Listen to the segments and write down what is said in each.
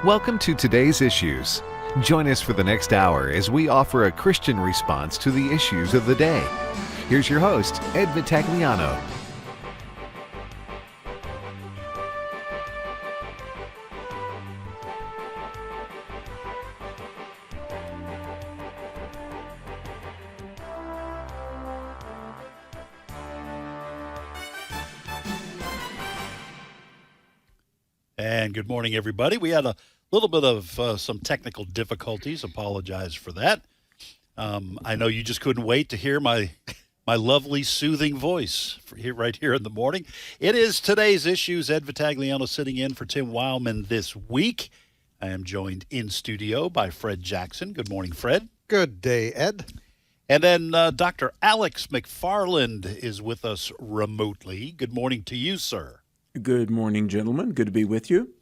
Welcome to Today's Issues. Join us for the next hour as we offer a Christian response to the issues of the day. Here's your host, Ed Vitagliano. And good morning, everybody. We had a little bit of some technical difficulties. Apologize for that. I know you just couldn't wait to hear my lovely, soothing voice right here in the morning. It is Today's Issues. Ed Vitagliano sitting in for Tim Wildman this week. I am joined in studio by Fred Jackson. Good morning, Fred. Good day, Ed. And then Dr. Alex McFarland is with us remotely. Good morning to you, sir. Good morning, gentlemen. Good to be with you.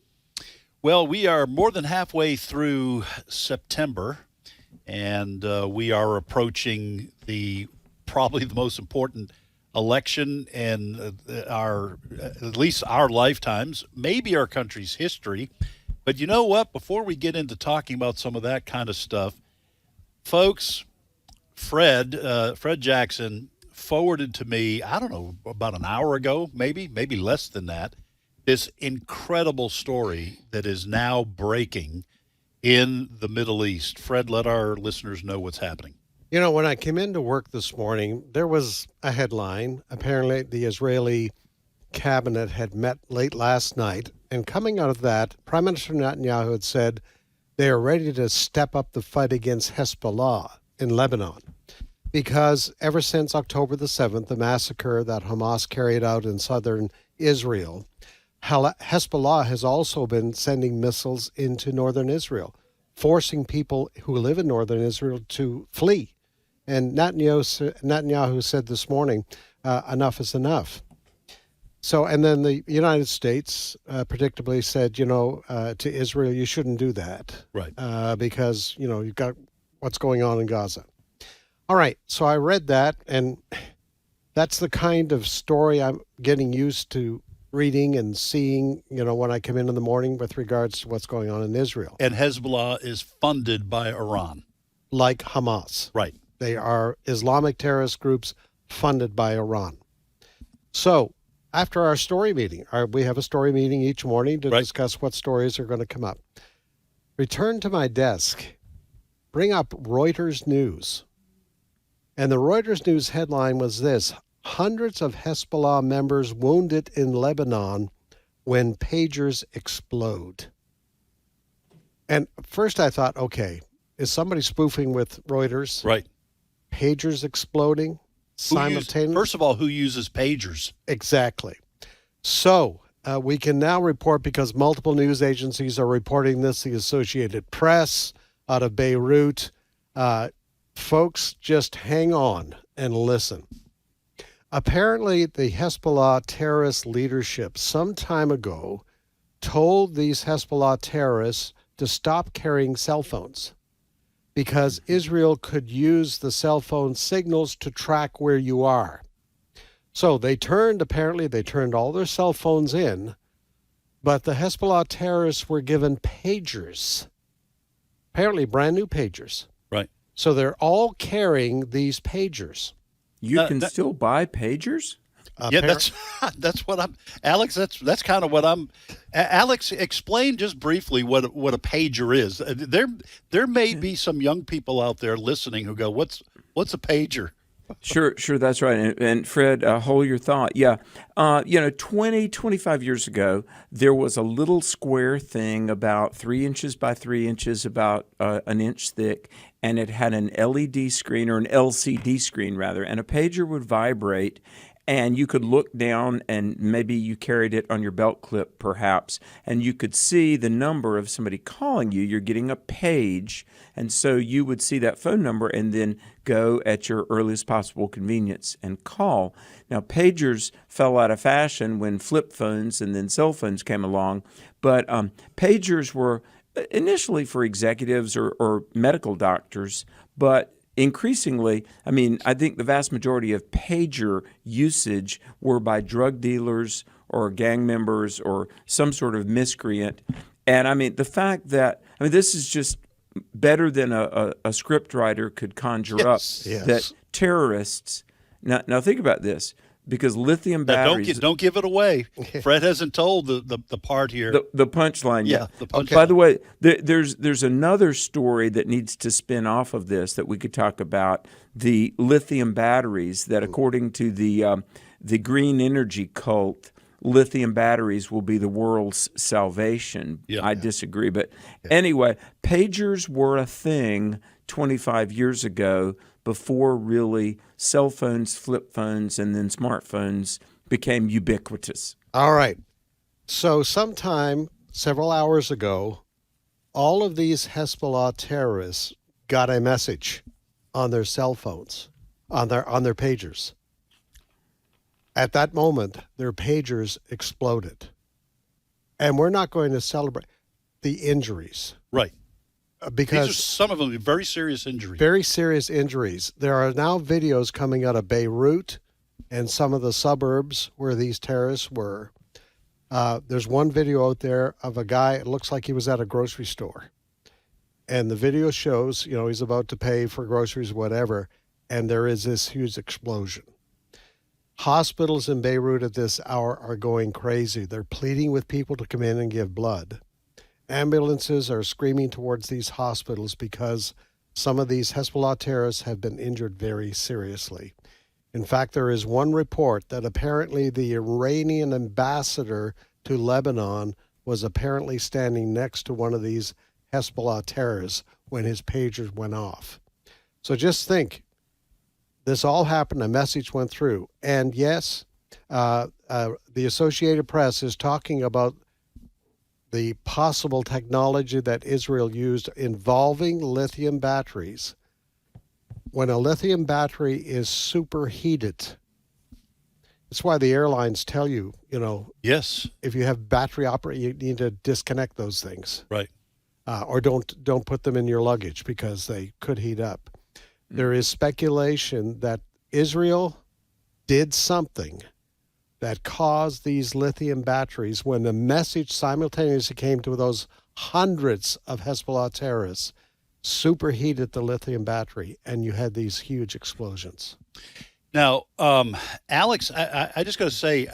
Well, we are more than halfway through September, and we are approaching probably the most important election in at least our lifetimes, maybe our country's history. But you know what? Before we get into talking about some of that kind of stuff, folks, Fred Jackson forwarded to me, I don't know, about an hour ago, maybe less than that, this incredible story that is now breaking in the Middle East. Fred, let our listeners know what's happening. You know, when I came into work this morning, there was a headline. Apparently, the Israeli cabinet had met late last night, and coming out of that, Prime Minister Netanyahu had said they are ready to step up the fight against Hezbollah in Lebanon. Because ever since October the 7th, the massacre that Hamas carried out in southern Israel, Hezbollah has also been sending missiles into northern Israel, forcing people who live in northern Israel to flee. And Netanyahu said this morning, enough is enough. So, and then the United States predictably said, to Israel, you shouldn't do that. Right. Because, you've got what's going on in Gaza. All right, so I read that, and that's the kind of story I'm getting used to reading and seeing, when I come in the morning with regards to what's going on in Israel. And Hezbollah is funded by Iran. Like Hamas. Right. They are Islamic terrorist groups funded by Iran. So after our story meeting, we have a story meeting each morning to discuss what stories are going to come up. Return to my desk, bring up Reuters News. And the Reuters News headline was this: hundreds of Hezbollah members wounded in Lebanon when pagers explode. And first I thought, okay, is somebody spoofing with Reuters? Right. Pagers exploding simultaneously? First of all, who uses pagers? Exactly. So we can now report, because multiple news agencies are reporting this, the Associated Press out of Beirut. Folks, just hang on and listen. Apparently, the Hezbollah terrorist leadership some time ago told these Hezbollah terrorists to stop carrying cell phones because Israel could use the cell phone signals to track where you are. So they turned all their cell phones in, but the Hezbollah terrorists were given pagers, apparently brand new pagers. Right. So they're all carrying these pagers. You can still buy pagers? Yeah, that's what I'm, Alex. That's kind of what I'm. Alex, explain just briefly what a pager is. There may be some young people out there listening who go, "What's a pager?" Sure, that's right. And Fred, hold your thought. Yeah, 25 years ago, there was a little square thing about 3 inches by 3 inches, about an inch thick, and it had an LED screen, or an LCD screen rather, and a pager would vibrate, and you could look down, and maybe you carried it on your belt clip perhaps, and you could see the number of somebody calling you. You're getting a page, and so you would see that phone number and then go at your earliest possible convenience and call. Now, pagers fell out of fashion when flip phones and then cell phones came along, but pagers were initially for executives or medical doctors, but increasingly, I think the vast majority of pager usage were by drug dealers or gang members or some sort of miscreant. And I mean, the fact that, I mean, this is just better than a script writer could conjure Yes. up Yes. that terrorists, now think about this, because lithium Now, batteries. don't give it away. Fred hasn't told the part here. The punchline, Yeah, the punchline. By the way, there's another story that needs to spin off of this that we could talk about, the lithium batteries that, according to the green energy cult, lithium batteries will be the world's salvation. Yeah. I disagree, but anyway, pagers were a thing 25 years ago before really cell phones, flip phones, and then smartphones became ubiquitous. All right. So sometime several hours ago, all of these Hezbollah terrorists got a message on their cell phones, on their pagers. At that moment, their pagers exploded. And we're not going to celebrate the injuries Right. because These are some of them very serious injuries. very serious injuries. There are now videos coming out of Beirut and some of the suburbs where these terrorists were. There's one video out there of a guy, it looks like he was at a grocery store. And the video shows, he's about to pay for groceries, whatever, and there is this huge explosion. Hospitals in Beirut at this hour are going crazy. They're pleading with people to come in and give blood. Ambulances are screaming towards these hospitals because some of these Hezbollah terrorists have been injured very seriously. In fact, there is one report that apparently the Iranian ambassador to Lebanon was apparently standing next to one of these Hezbollah terrorists when his pagers went off. So just think, this all happened, a message went through. And yes, the Associated Press is talking about the possible technology that Israel used involving lithium batteries. When a lithium battery is superheated, that's why the airlines tell you, Yes. if you have battery operated, you need to disconnect those things. Right. Or don't put them in your luggage because they could heat up. There is speculation that Israel did something that caused these lithium batteries, when the message simultaneously came to those hundreds of Hezbollah terrorists, superheated the lithium battery, and you had these huge explosions. Now, Alex, I just got to say,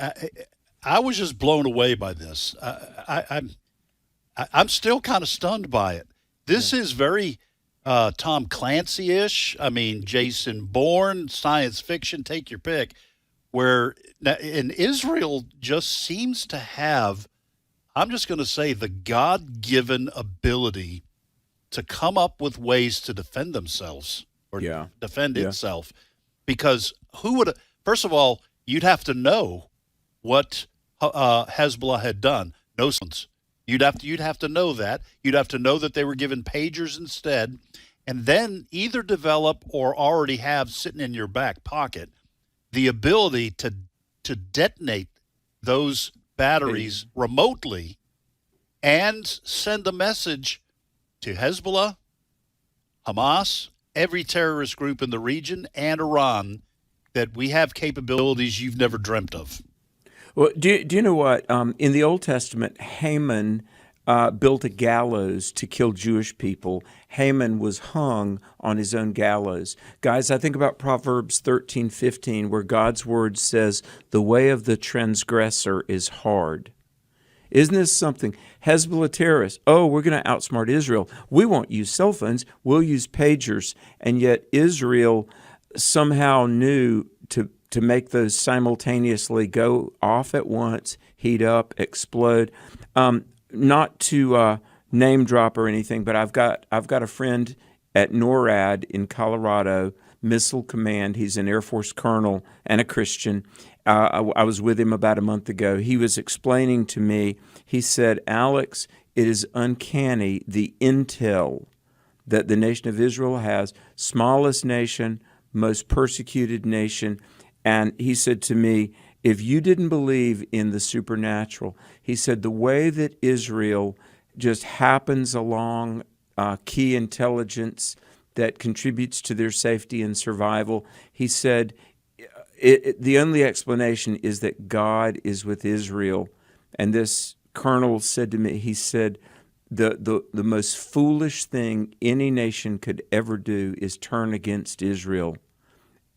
I was just blown away by this. I'm still kind of stunned by it. This is very Tom Clancy-ish. I mean, Jason Bourne, science fiction, take your pick. And Israel just seems to have, I'm just going to say, the God-given ability to come up with ways to defend themselves or defend itself. Because first of all, you'd have to know what Hezbollah had done. No sense. You'd have to know that. You'd have to know that they were given pagers instead, and then either develop or already have sitting in your back pocket the ability to detonate those batteries remotely and send a message to Hezbollah, Hamas, every terrorist group in the region, and Iran that we have capabilities you've never dreamt of. Well, do you know what? In the Old Testament, Haman built a gallows to kill Jewish people. Haman was hung on his own gallows. Guys, I think about Proverbs 13:15, where God's word says, the way of the transgressor is hard. Isn't this something? Hezbollah terrorists, we're going to outsmart Israel. We won't use cell phones. We'll use pagers. And yet Israel somehow knew to make those simultaneously go off at once, heat up, explode. Not to name drop or anything, but I've got a friend at NORAD in Colorado, Missile Command. He's an Air Force colonel and a Christian. I was with him about a month ago. He was explaining to me, he said, Alex, it is uncanny, the intel that the nation of Israel has, smallest nation, most persecuted nation. And he said to me, if you didn't believe in the supernatural, he said the way that Israel just happens along key intelligence that contributes to their safety and survival, he said the only explanation is that God is with Israel. And this colonel said to me, he said, the most foolish thing any nation could ever do is turn against Israel.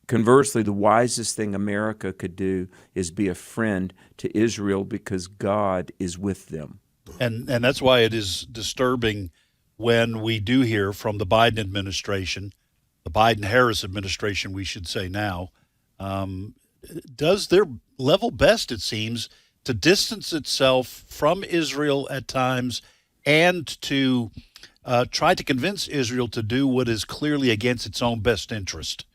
Conversely, the wisest thing America could do is be a friend to Israel because God is with them. And that's why it is disturbing when we do hear from the Biden administration, the Biden-Harris administration, we should say now, does their level best, it seems, to distance itself from Israel at times and to try to convince Israel to do what is clearly against its own best interest.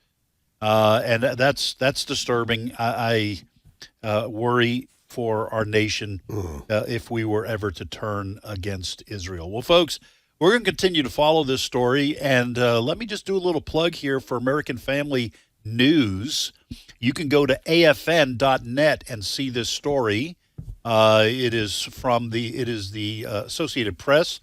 And that's disturbing. I worry for our nation if we were ever to turn against Israel. Well, folks, we're going to continue to follow this story. And let me just do a little plug here for American Family News. You can go to afn.net and see this story. It is the Associated Press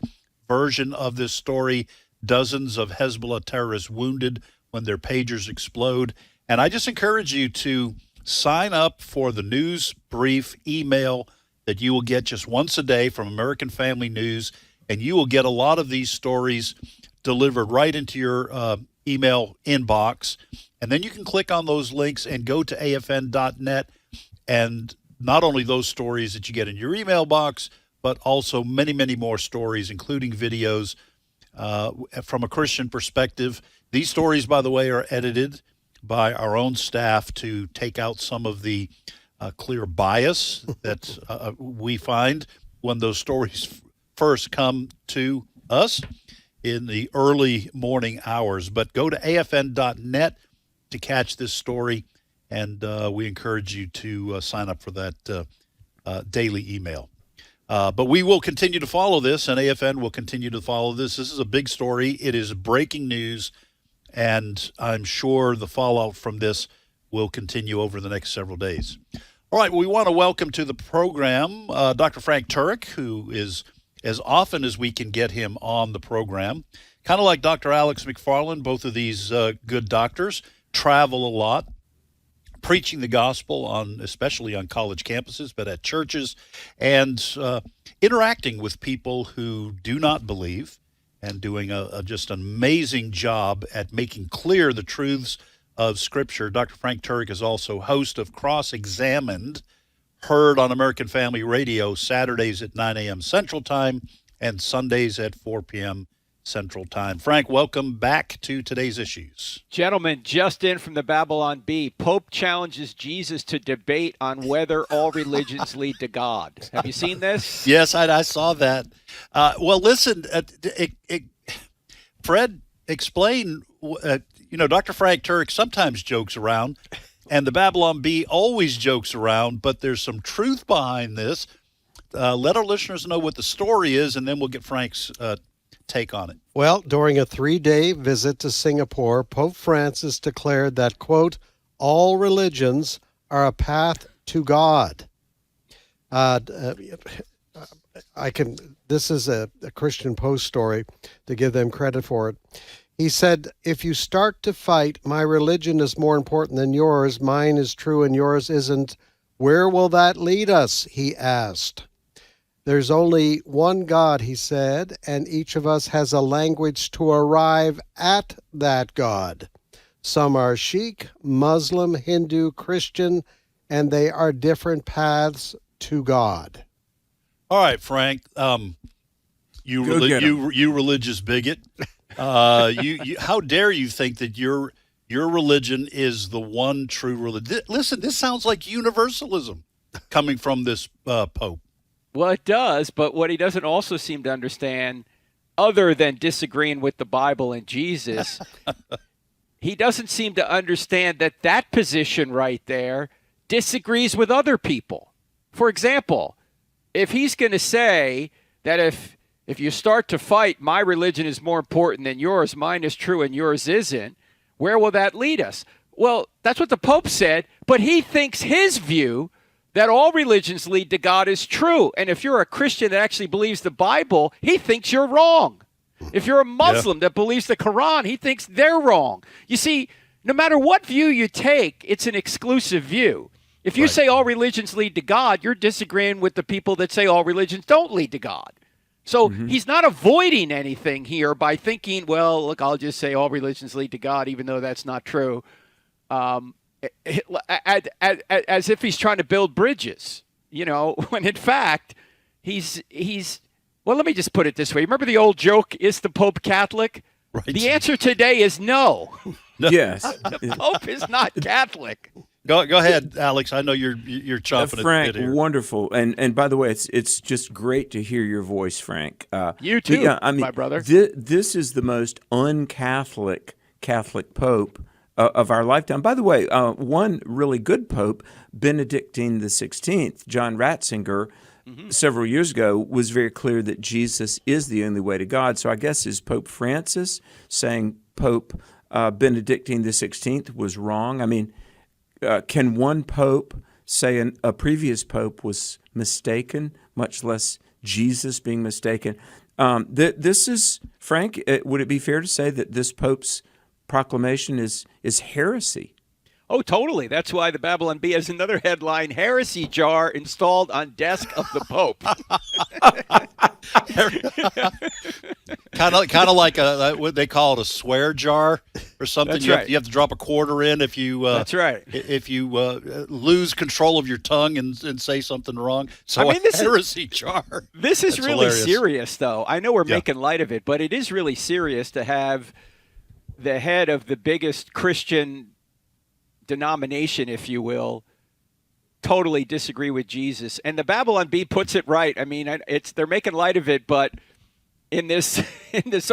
version of this story. Dozens of Hezbollah terrorists wounded when their pagers explode. And I just encourage you to sign up for the news brief email that you will get just once a day from American Family News, and you will get a lot of these stories delivered right into your email inbox. And then you can click on those links and go to afn.net, and not only those stories that you get in your email box, but also many, many more stories, including videos from a Christian perspective. These stories, by the way, are edited by our own staff to take out some of the clear bias that we find when those stories first come to us in the early morning hours. But go to afn.net to catch this story, and we encourage you to sign up for that daily email. But we will continue to follow this, and AFN will continue to follow this. This is a big story. It is breaking news, and I'm sure the fallout from this will continue over the next several days. All right, we want to welcome to the program Dr. Frank Turek, who is, as often as we can get him on the program, kind of like Dr. Alex McFarland. Both of these good doctors travel a lot, preaching the gospel especially on college campuses, but at churches, and interacting with people who do not believe, and doing just an amazing job at making clear the truths of Scripture. Dr. Frank Turek is also host of Cross-Examined, heard on American Family Radio Saturdays at 9 a.m. Central Time and Sundays at 4 p.m. Central Time. Frank, welcome back to today's issues. Gentlemen, just in from the Babylon Bee, Pope challenges Jesus to debate on whether all religions lead to God. Have you seen this? Yes, I saw that. Well, listen, Fred, explain, Dr. Frank Turek sometimes jokes around, and the Babylon Bee always jokes around, but there's some truth behind this. Let our listeners know what the story is, and then we'll get Frank's take on it. Well, during a 3-day visit to Singapore, Pope Francis declared that, quote, all religions are a path to God. This is a Christian Post story to give them credit for it. He said, if you start to fight, my religion is more important than yours, mine is true and yours isn't, where will that lead us? He asked. There's only one God, he said, and each of us has a language to arrive at that God. Some are Sikh, Muslim, Hindu, Christian, and they are different paths to God. All right, Frank, you religious bigot. You how dare you think that your religion is the one true religion? Listen, this sounds like universalism coming from this Pope. Well, it does, but what he doesn't also seem to understand, other than disagreeing with the Bible and Jesus, he doesn't seem to understand that position right there disagrees with other people. For example, if he's going to say that if you start to fight, my religion is more important than yours, mine is true and yours isn't, where will that lead us? Well, that's what the Pope said, but he thinks his view that all religions lead to God is true. And if you're a Christian that actually believes the Bible, he thinks you're wrong. If you're a Muslim that believes the Quran, he thinks they're wrong. You see, no matter what view you take, it's an exclusive view. If you say all religions lead to God, you're disagreeing with the people that say all religions don't lead to God. So he's not avoiding anything here by thinking, well, look, I'll just say all religions lead to God, even though that's not true, as if he's trying to build bridges, when in fact he's. Well, let me just put it this way. Remember the old joke, is the Pope Catholic? Right. The answer today is no. Yes. The Pope is not Catholic. Go ahead, Alex. I know you're chomping Frank, at the bit here. wonderful. And by the way, it's just great to hear your voice, Frank. You too, yeah, I mean, my brother. This is the most un-Catholic Catholic Pope of our lifetime. By the way, one really good Pope, Benedictine XVI, John Ratzinger, several years ago, was very clear that Jesus is the only way to God. So I guess is Pope Francis saying Pope Benedictine XVI was wrong? I mean, can one pope say a previous pope was mistaken, much less Jesus being mistaken? This is, Frank, would it be fair to say that this pope's proclamation is heresy? Oh, totally. That's why the Babylon Bee has another headline, Heresy Jar Installed on Desk of the Pope. Kind of like what they call it, a swear jar or something. That's You right. you have to drop a quarter in if you. That's right. If you lose control of your tongue and say something wrong. So I mean, this is- heresy jar. This is That's really hilarious. serious, though. I know we're Yeah. making light of it, but it is really serious to have the head of the biggest Christian denomination, if you will, totally disagree with Jesus. And the Babylon Bee puts it right. I mean, they're making light of it, but in this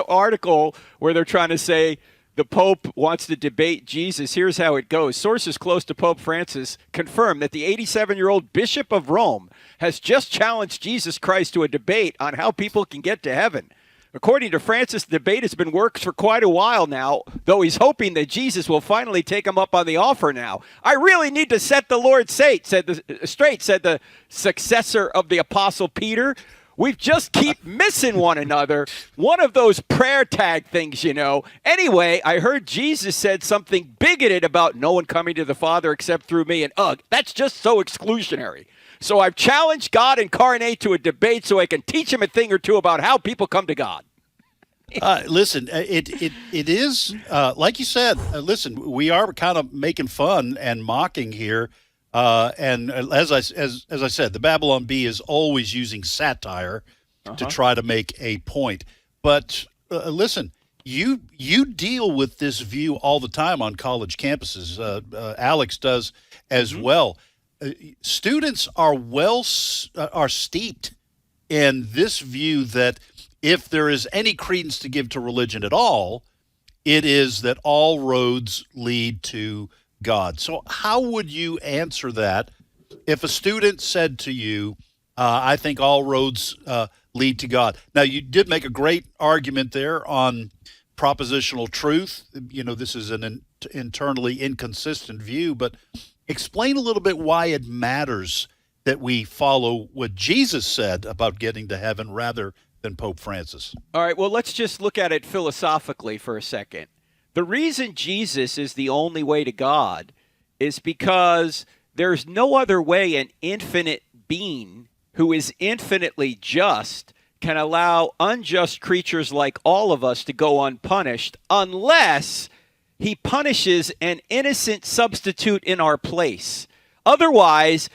article where they're trying to say the Pope wants to debate Jesus, here's how it goes. Sources close to Pope Francis confirm that the 87-year-old Bishop of Rome has just challenged Jesus Christ to a debate on how people can get to heaven. According to Francis, the debate has been worked for quite a while now, though he's hoping that Jesus will finally take him up on the offer now. I really need to set the Lord straight, said the successor of the Apostle Peter. We just keep missing one another. One of those prayer tag things, Anyway, I heard Jesus said something bigoted about no one coming to the Father except through me, and that's just so exclusionary. So I've challenged God incarnate to a debate so I can teach him a thing or two about how people come to God. Listen, it is like you said. Listen, we are kind of making fun and mocking here, and as I said, the Babylon Bee is always using satire to try to make a point. But listen, you deal with this view all the time on college campuses. Alex does as well. Students are steeped in this view that if there is any credence to give to religion at all, it is that all roads lead to God. So how would you answer that if a student said to you, I think all roads lead to God? Now, you did make a great argument there on propositional truth. This is an internally inconsistent view, but explain a little bit why it matters that we follow what Jesus said about getting to heaven rather than Pope Francis. All right, well, let's just look at it philosophically for a second. The reason Jesus is the only way to God is because there's no other way an infinite being who is infinitely just can allow unjust creatures like all of us to go unpunished unless he punishes an innocent substitute in our place. Otherwise,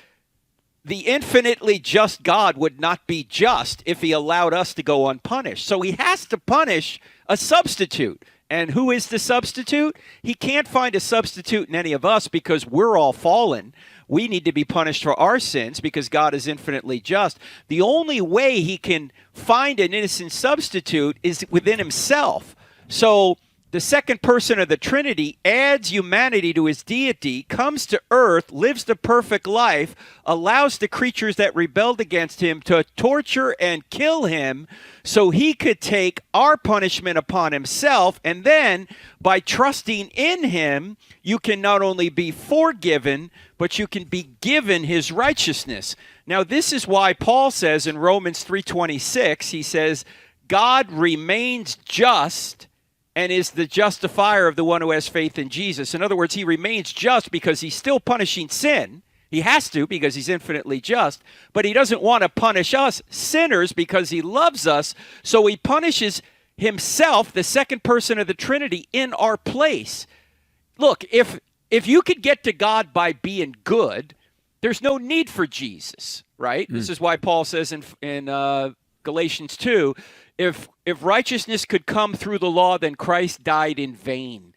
the infinitely just God would not be just if he allowed us to go unpunished. So he has to punish a substitute. And who is the substitute? He can't find a substitute in any of us because we're all fallen. We need to be punished for our sins because God is infinitely just. The only way he can find an innocent substitute is within himself. So the second person of the Trinity adds humanity to his deity, comes to earth, lives the perfect life, allows the creatures that rebelled against him to torture and kill him so he could take our punishment upon himself. And then by trusting in him, you can not only be forgiven, but you can be given his righteousness. Now, this is why Paul says in Romans 3:26, he says, God remains just and is the justifier of the one who has faith in Jesus. In other words, he remains just because he's still punishing sin. He has to because he's infinitely just, but he doesn't want to punish us sinners because he loves us, so he punishes himself, the second person of the Trinity, in our place. Look, if you could get to God by being good, there's no need for Jesus, right? This is why Paul says in Galatians 2, if righteousness could come through the law, then Christ died in vain.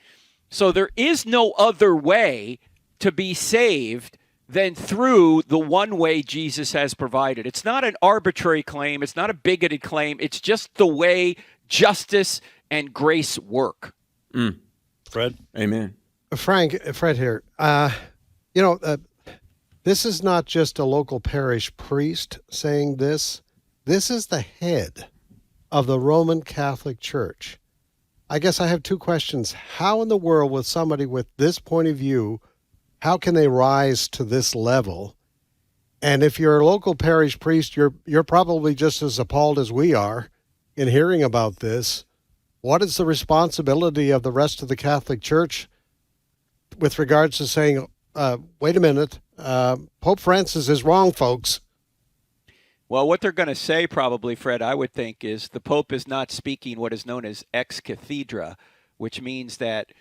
So there is no other way to be saved than through the one way Jesus has provided. It's not an arbitrary claim. It's not a bigoted claim. It's just the way justice and grace work. Fred? Amen. Fred here. This is not just a local parish priest saying this. This is the head of the Roman Catholic Church. I guess I have two questions. How in the world, with somebody with this point of view, how can they rise to this level? And if you're a local parish priest, you're probably just as appalled as we are in hearing about this. What is the responsibility of the rest of the Catholic Church with regards to saying, wait a minute, Pope Francis is wrong, folks? Well, what they're going to say probably, Fred, I would think, is the Pope is not speaking what is known as ex cathedra, which means that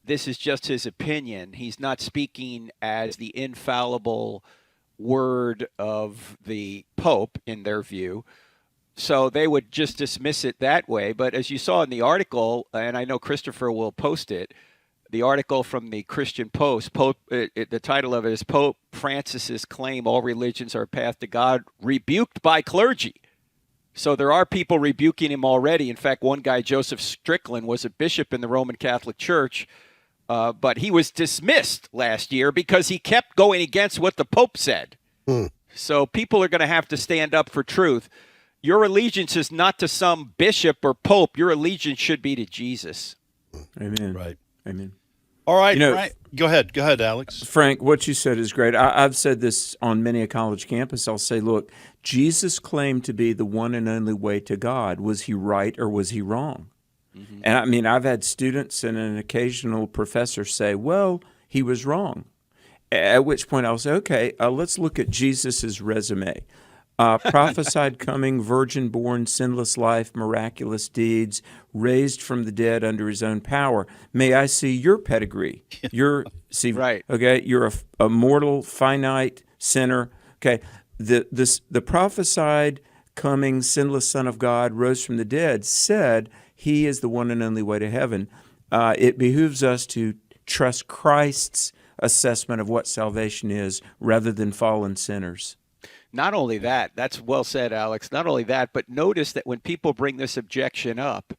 this is just his opinion. He's not speaking as the infallible word of the Pope, in their view. So they would just dismiss it that way. But as you saw in the article, and I know Christopher will post it, the article from the Christian Post, the title of it is Pope Francis's Claim All Religions Are a Path to God, Rebuked by Clergy. So there are people rebuking him already. In fact, one guy, Joseph Strickland, was a bishop in the Roman Catholic Church, but he was dismissed last year because he kept going against what the Pope said. So people are going to have to stand up for truth. Your allegiance is not to some bishop or pope. Your allegiance should be to Jesus. Amen. Right. Amen. All right, Frank. Go ahead, Alex. Frank, what you said is great. I've said this on many a college campus. I'll say, look, Jesus claimed to be the one and only way to God. Was he right or was he wrong? Mm-hmm. And I mean, I've had students and an occasional professor say, well, he was wrong. At which point I'll say, okay, let's look at Jesus's resume. Prophesied coming, virgin-born, sinless life, miraculous deeds, raised from the dead under his own power. May I see your pedigree? Right. Okay, you're a mortal, finite sinner. Okay, the prophesied coming, sinless Son of God, rose from the dead, said he is the one and only way to heaven. It behooves us to trust Christ's assessment of what salvation is rather than fallen sinners. Not only that, that's well said, Alex. Not only that, but notice that when people bring this objection up,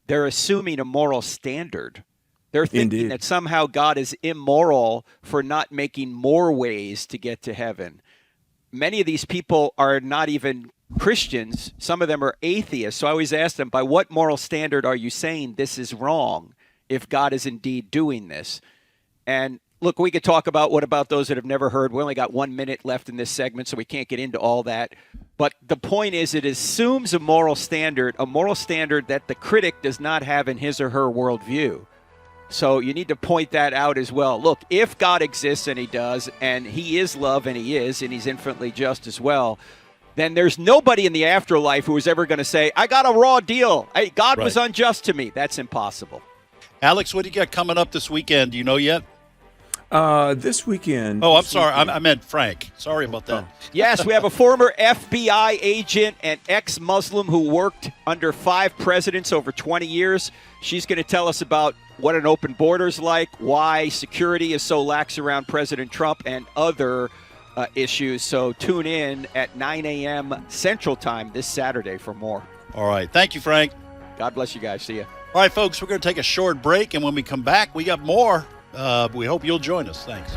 they're assuming a moral standard. They're thinking that somehow God is immoral for not making more ways to get to heaven. Many of these people are not even Christians. Some of them are atheists. So I always ask them, by what moral standard are you saying this is wrong if God is indeed doing this? And look, we could talk about what about those that have never heard. We only got 1 minute left in this segment, so we can't get into all that. But the point is, it assumes a moral standard that the critic does not have in his or her worldview. So you need to point that out as well. Look, if God exists, and he does, and he is love, and he is, and he's infinitely just as well, then there's nobody in the afterlife who is ever going to say, I got a raw deal. Hey, God was unjust to me. That's impossible. Alex, what do you got coming up this weekend? Do you know yet? This weekend. Oh, I'm sorry. I meant Frank. Sorry about that. Yes, we have a former FBI agent and ex-Muslim who worked under 5 presidents over 20 years. She's going to tell us about what an open border is like, why security is so lax around President Trump, and other issues. So tune in at 9 a.m. Central Time this Saturday for more. All right. Thank you, Frank. God bless you guys. See you. All right, folks, we're going to take a short break, and when we come back, we got more. We hope you'll join us. Thanks.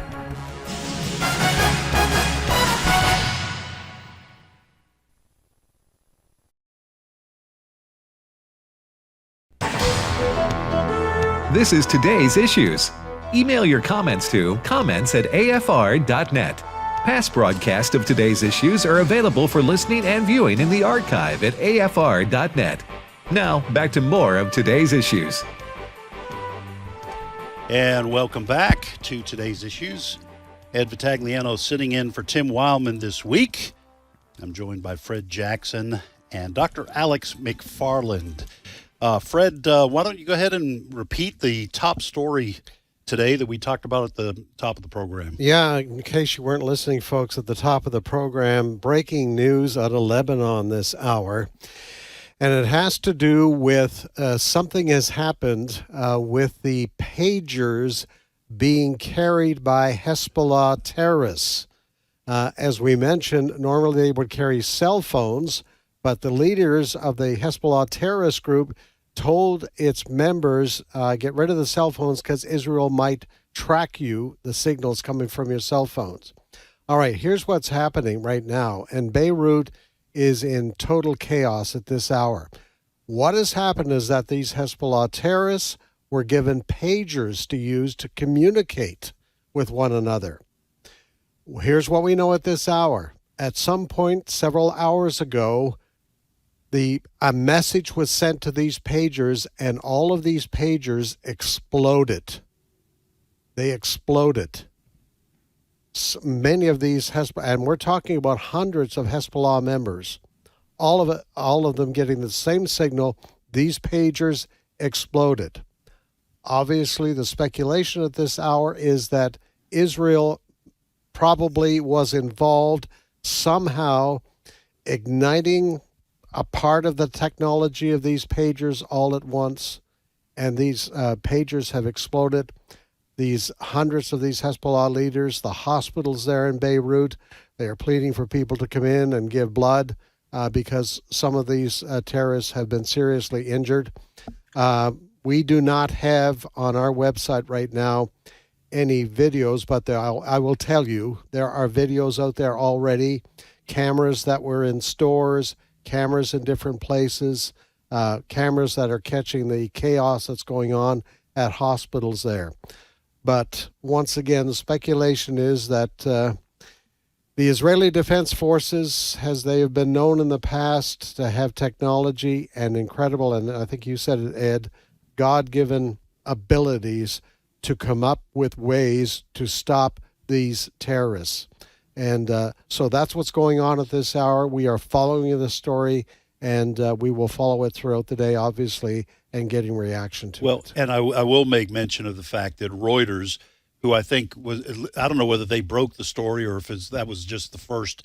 This is Today's Issues. Email your comments to comments@afr.net. Past broadcasts of Today's Issues are available for listening and viewing in the archive at afr.net. Now, back to more of Today's Issues. And welcome back to Today's Issues. Ed Vitagliano sitting in for Tim Wildman this week. I'm joined by Fred Jackson and Dr. Alex McFarland. Fred, why don't you go ahead and repeat the top story today that we talked about at the top of the program? Yeah, in case you weren't listening, folks, at the top of the program, breaking news out of Lebanon this hour. And it has to do with something has happened with the pagers being carried by Hezbollah terrorists. As we mentioned, normally they would carry cell phones, but the leaders of the Hezbollah terrorist group told its members, get rid of the cell phones because Israel might track you, the signals coming from your cell phones. All right, here's what's happening right now. And Beirut is in total chaos at this hour. What has happened is that these Hezbollah terrorists were given pagers to use to communicate with one another. Here's what we know at this hour. At some point several hours ago, a message was sent to these pagers, and all of these pagers exploded. They exploded. Many of these and we're talking about hundreds of Hezbollah members, all of them getting the same signal. These pagers exploded. Obviously, the speculation at this hour is that Israel probably was involved somehow, igniting a part of the technology of these pagers all at once, and these pagers have exploded. These hundreds of these Hezbollah leaders, the hospitals there in Beirut, they are pleading for people to come in and give blood because some of these terrorists have been seriously injured. We do not have on our website right now any videos, but I will tell you there are videos out there already, cameras that were in stores, cameras in different places, cameras that are catching the chaos that's going on at hospitals there. But once again, the speculation is that the Israeli Defense Forces, as they have been known in the past to have technology and incredible, and I think you said it, Ed, God-given abilities to come up with ways to stop these terrorists. And so that's what's going on at this hour. We are following the story, and we will follow it throughout the day, obviously, and getting reaction to it. Well, and I will make mention of the fact that Reuters, who I think was, I don't know whether they broke the story or if that was just the first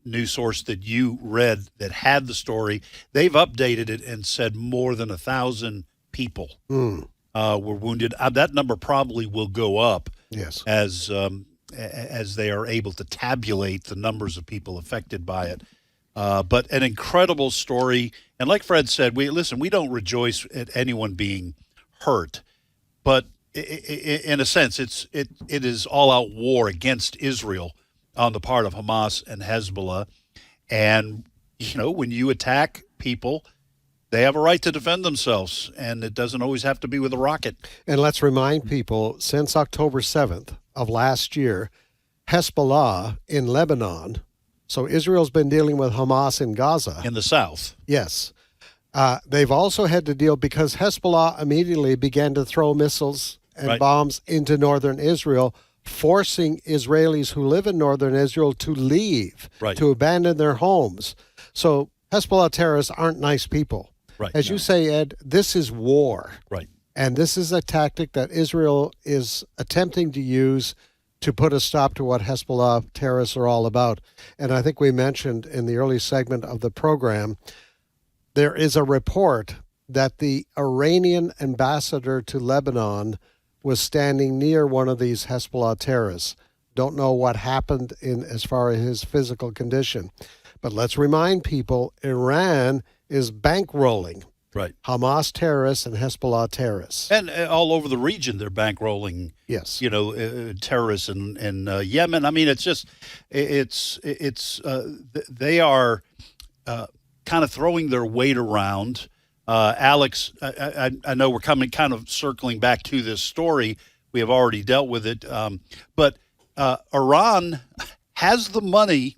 news source that you read that had the story, they've updated it and said more than 1,000 people were wounded. That number probably will go up as they are able to tabulate the numbers of people affected by it. But an incredible story. And like Fred said, we don't rejoice at anyone being hurt. But in a sense, it is all-out war against Israel on the part of Hamas and Hezbollah. And, when you attack people, they have a right to defend themselves, and it doesn't always have to be with a rocket. And let's remind people, since October 7th of last year, Hezbollah in Lebanon, so Israel's been dealing with Hamas in Gaza. In the south. Yes. They've also had to deal because Hezbollah immediately began to throw missiles and bombs into northern Israel, forcing Israelis who live in northern Israel to leave, to abandon their homes. So Hezbollah terrorists aren't nice people. As you say, Ed, this is war. And this is a tactic that Israel is attempting to use to put a stop to what Hezbollah terrorists are all about. And I think we mentioned in the early segment of the program, there is a report that the Iranian ambassador to Lebanon was standing near one of these Hezbollah terrorists. Don't know what happened as far as his physical condition. But let's remind people, Iran is bankrolling Hamas terrorists and Hezbollah terrorists. And all over the region, they're bankrolling, terrorists in Yemen. I mean, it's just, they are kind of throwing their weight around. Alex, I know we're kind of circling back to this story. We have already dealt with it. But Iran has the money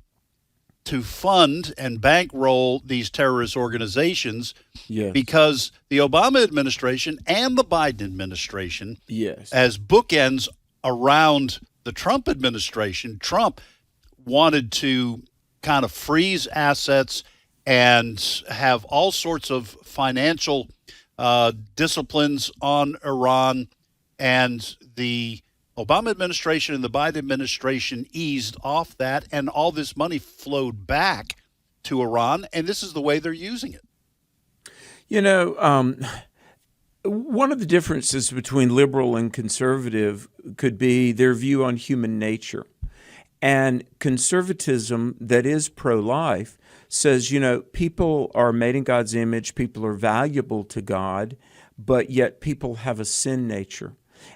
to fund and bankroll these terrorist organizations because the Obama administration and the Biden administration, as bookends around the Trump administration, Trump wanted to kind of freeze assets and have all sorts of financial disciplines on Iran. And the Obama administration and the Biden administration eased off that, and all this money flowed back to Iran, and this is the way they're using it. You know, one of the differences between liberal and conservative could be their view on human nature. And conservatism that is pro-life says, you know, people are made in God's image, people are valuable to God, but yet people have a sin nature.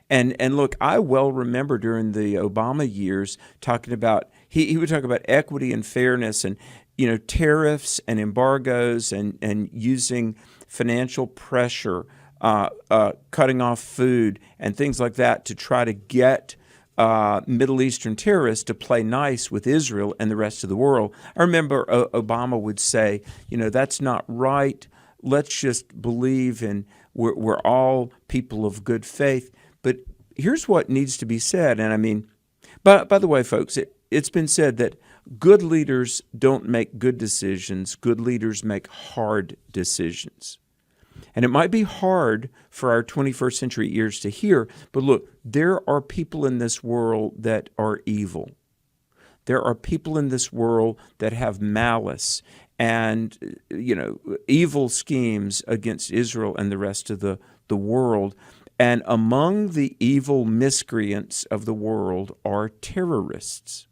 And look, I well remember during the Obama years talking about, he would talk about equity and fairness and, you know, tariffs and embargoes and using financial pressure, cutting off food and things like that to try to get Middle Eastern terrorists to play nice with Israel and the rest of the world. I remember Obama would say, you know, that's not right. Let's just believe in we're all people of good faith. But here's what needs to be said. And I mean, by the way, folks, it's been said that good leaders don't make good decisions. Good leaders make hard decisions. And it might be hard for our 21st century ears to hear, but look, there are people in this world that are evil. There are people in this world that have malice and, you know, evil schemes against Israel and the rest of the world. And among the evil miscreants of the world are terrorists.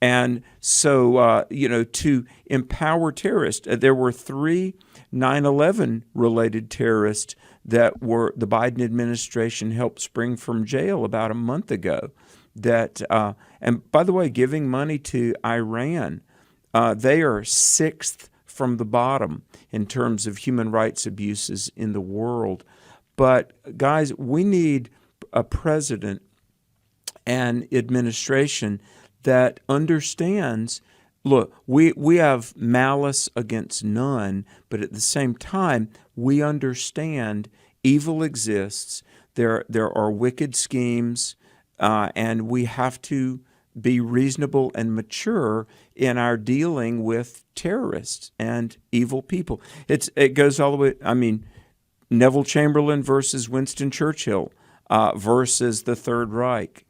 And so, you know, to empower terrorists, there were 3 9/11 related terrorists that were the Biden administration helped spring from jail about a month ago. That and by the way, giving money to Iran, they are 6th from the bottom in terms of human rights abuses in the world. But guys, we need a president and administration that understands, look, we have malice against none, but at the same time, we understand evil exists. There are wicked schemes, and we have to be reasonable and mature in our dealing with terrorists and evil people. It goes all the way, I mean, Neville Chamberlain versus Winston Churchill versus the Third Reich.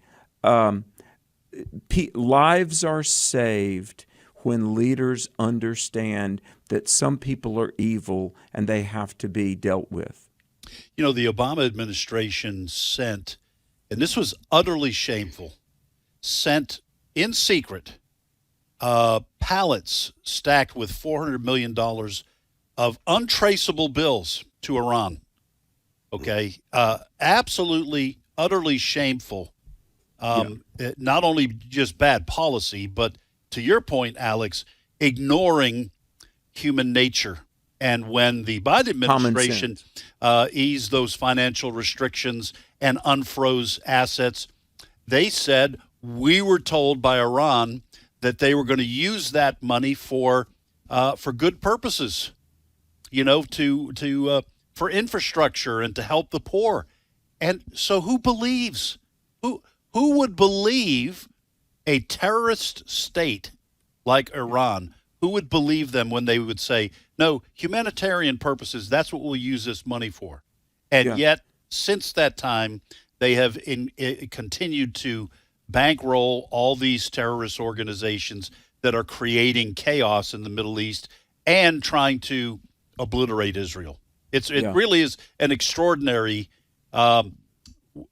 Lives are saved when leaders understand that some people are evil and they have to be dealt with. You know, the Obama administration sent, and this was utterly shameful, sent in secret pallets stacked with $400 million of untraceable bills to Iran. Okay? Absolutely, utterly shameful. Not only just bad policy, but to your point, Alex, ignoring human nature. And when the Biden administration eased those financial restrictions and unfroze assets, they said, we were told by Iran that they were going to use that money for good purposes, you know, for infrastructure and to help the poor. And so who believes? Who would believe a terrorist state like Iran? Who would believe them when they would say, no, humanitarian purposes, that's what we'll use this money for? And yet, since that time, they have continued to bankroll all these terrorist organizations that are creating chaos in the Middle East and trying to obliterate Israel. It really is an extraordinary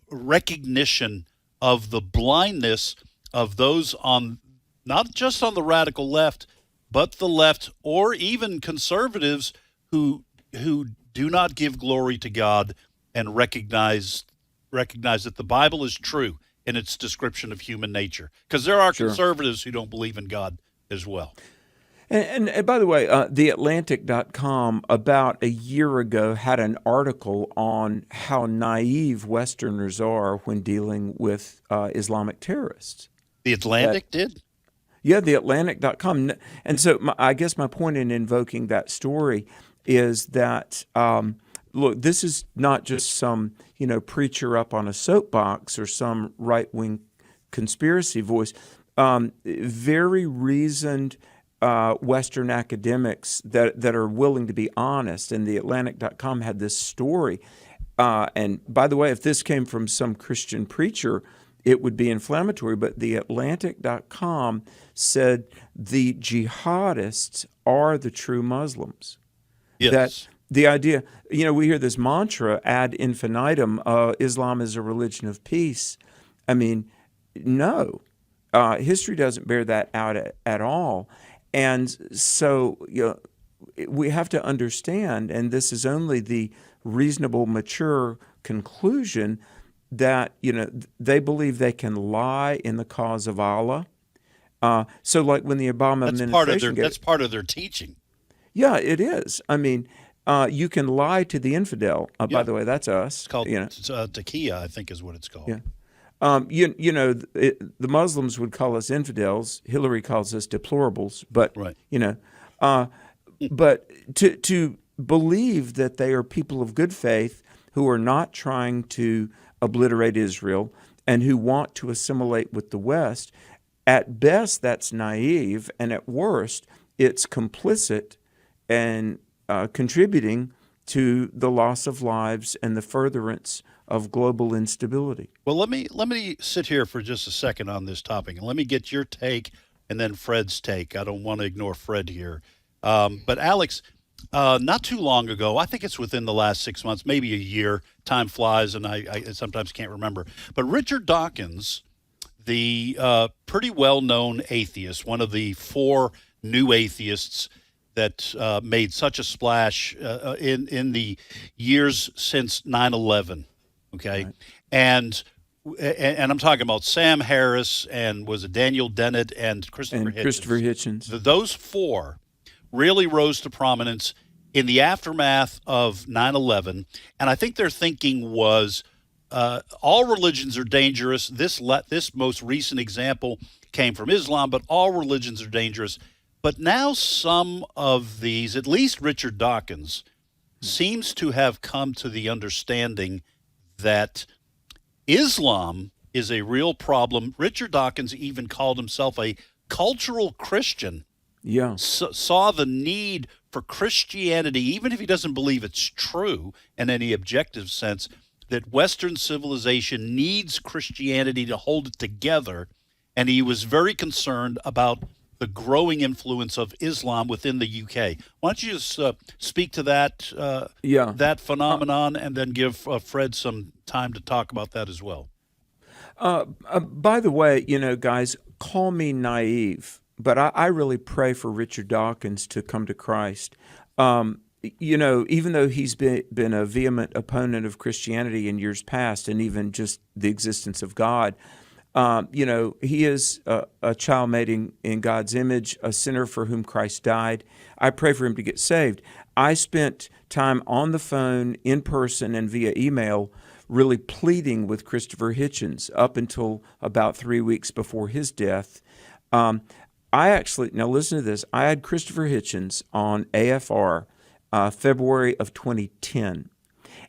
recognition of the blindness of those on, not just on the radical left, but the left or even conservatives who do not give glory to God and recognize that the Bible is true in its description of human nature. Because there are conservatives who don't believe in God as well. And by the way, TheAtlantic.com about a year ago had an article on how naive Westerners are when dealing with Islamic terrorists. The Atlantic did? Yeah, TheAtlantic.com. And so I guess my point in invoking that story is that, look, this is not just some preacher up on a soapbox or some right-wing conspiracy voice. Very reasoned Western academics that are willing to be honest. And the Atlantic.com had this story. And by the way, if this came from some Christian preacher, it would be inflammatory. But the Atlantic.com said the jihadists are the true Muslims. Yes. That the idea, we hear this mantra ad infinitum, Islam is a religion of peace. I mean, no. History doesn't bear that out at all. And so we have to understand, and this is only the reasonable, mature conclusion, that they believe they can lie in the cause of Allah. So like when the Obama administration... That's part of their teaching. Yeah, it is. I mean, you can lie to the infidel. By the way, that's us. It's called taqiyya, I think is what it's called. Yeah. The Muslims would call us infidels. Hillary calls us deplorables. But right. But to believe that they are people of good faith who are not trying to obliterate Israel and who want to assimilate with the West, at best that's naive, and at worst it's complicit and contributing to the loss of lives and the furtherance of global instability. Well, let me sit here for just a second on this topic, and let me get your take and then Fred's take. I don't want to ignore Fred here. But Alex, not too long ago, I think it's within the last 6 months, maybe a year, time flies and I sometimes can't remember, but Richard Dawkins, the pretty well-known atheist, one of the 4 new atheists that made such a splash in the years since 9/11, okay? Right. And I'm talking about Sam Harris and was it Daniel Dennett and Christopher Hitchens. Those 4 really rose to prominence in the aftermath of 9/11, and I think their thinking was all religions are dangerous. This most recent example came from Islam, but all religions are dangerous. But now some of these, at least Richard Dawkins, seems to have come to the understanding that Islam is a real problem. Richard Dawkins even called himself a cultural Christian. Yeah. Saw the need for Christianity, even if he doesn't believe it's true in any objective sense, that Western civilization needs Christianity to hold it together. And he was very concerned about the growing influence of Islam within the UK. Why don't you just speak to that that phenomenon, and then give Fred some time to talk about that as well. By the way, guys, call me naive, but I really pray for Richard Dawkins to come to Christ. Even though he's been a vehement opponent of Christianity in years past, and even just the existence of God, he is a child made in God's image, a sinner for whom Christ died. I pray for him to get saved. I spent time on the phone, in person, and via email really pleading with Christopher Hitchens up until about 3 weeks before his death. Now listen to this, I had Christopher Hitchens on AFR February of 2010.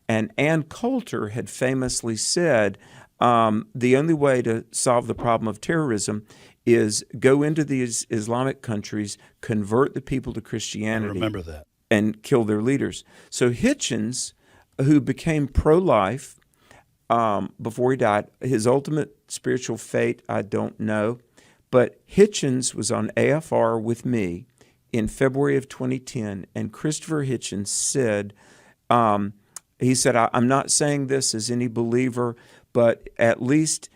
And Ann Coulter had famously said, the only way to solve the problem of terrorism is go into these Islamic countries, convert the people to Christianity. I remember that. And kill their leaders. So Hitchens, who became pro-life before he died, his ultimate spiritual fate, I don't know, but Hitchens was on AFR with me in February of 2010, and Christopher Hitchens said, he said, I'm not saying this as any believer, but at least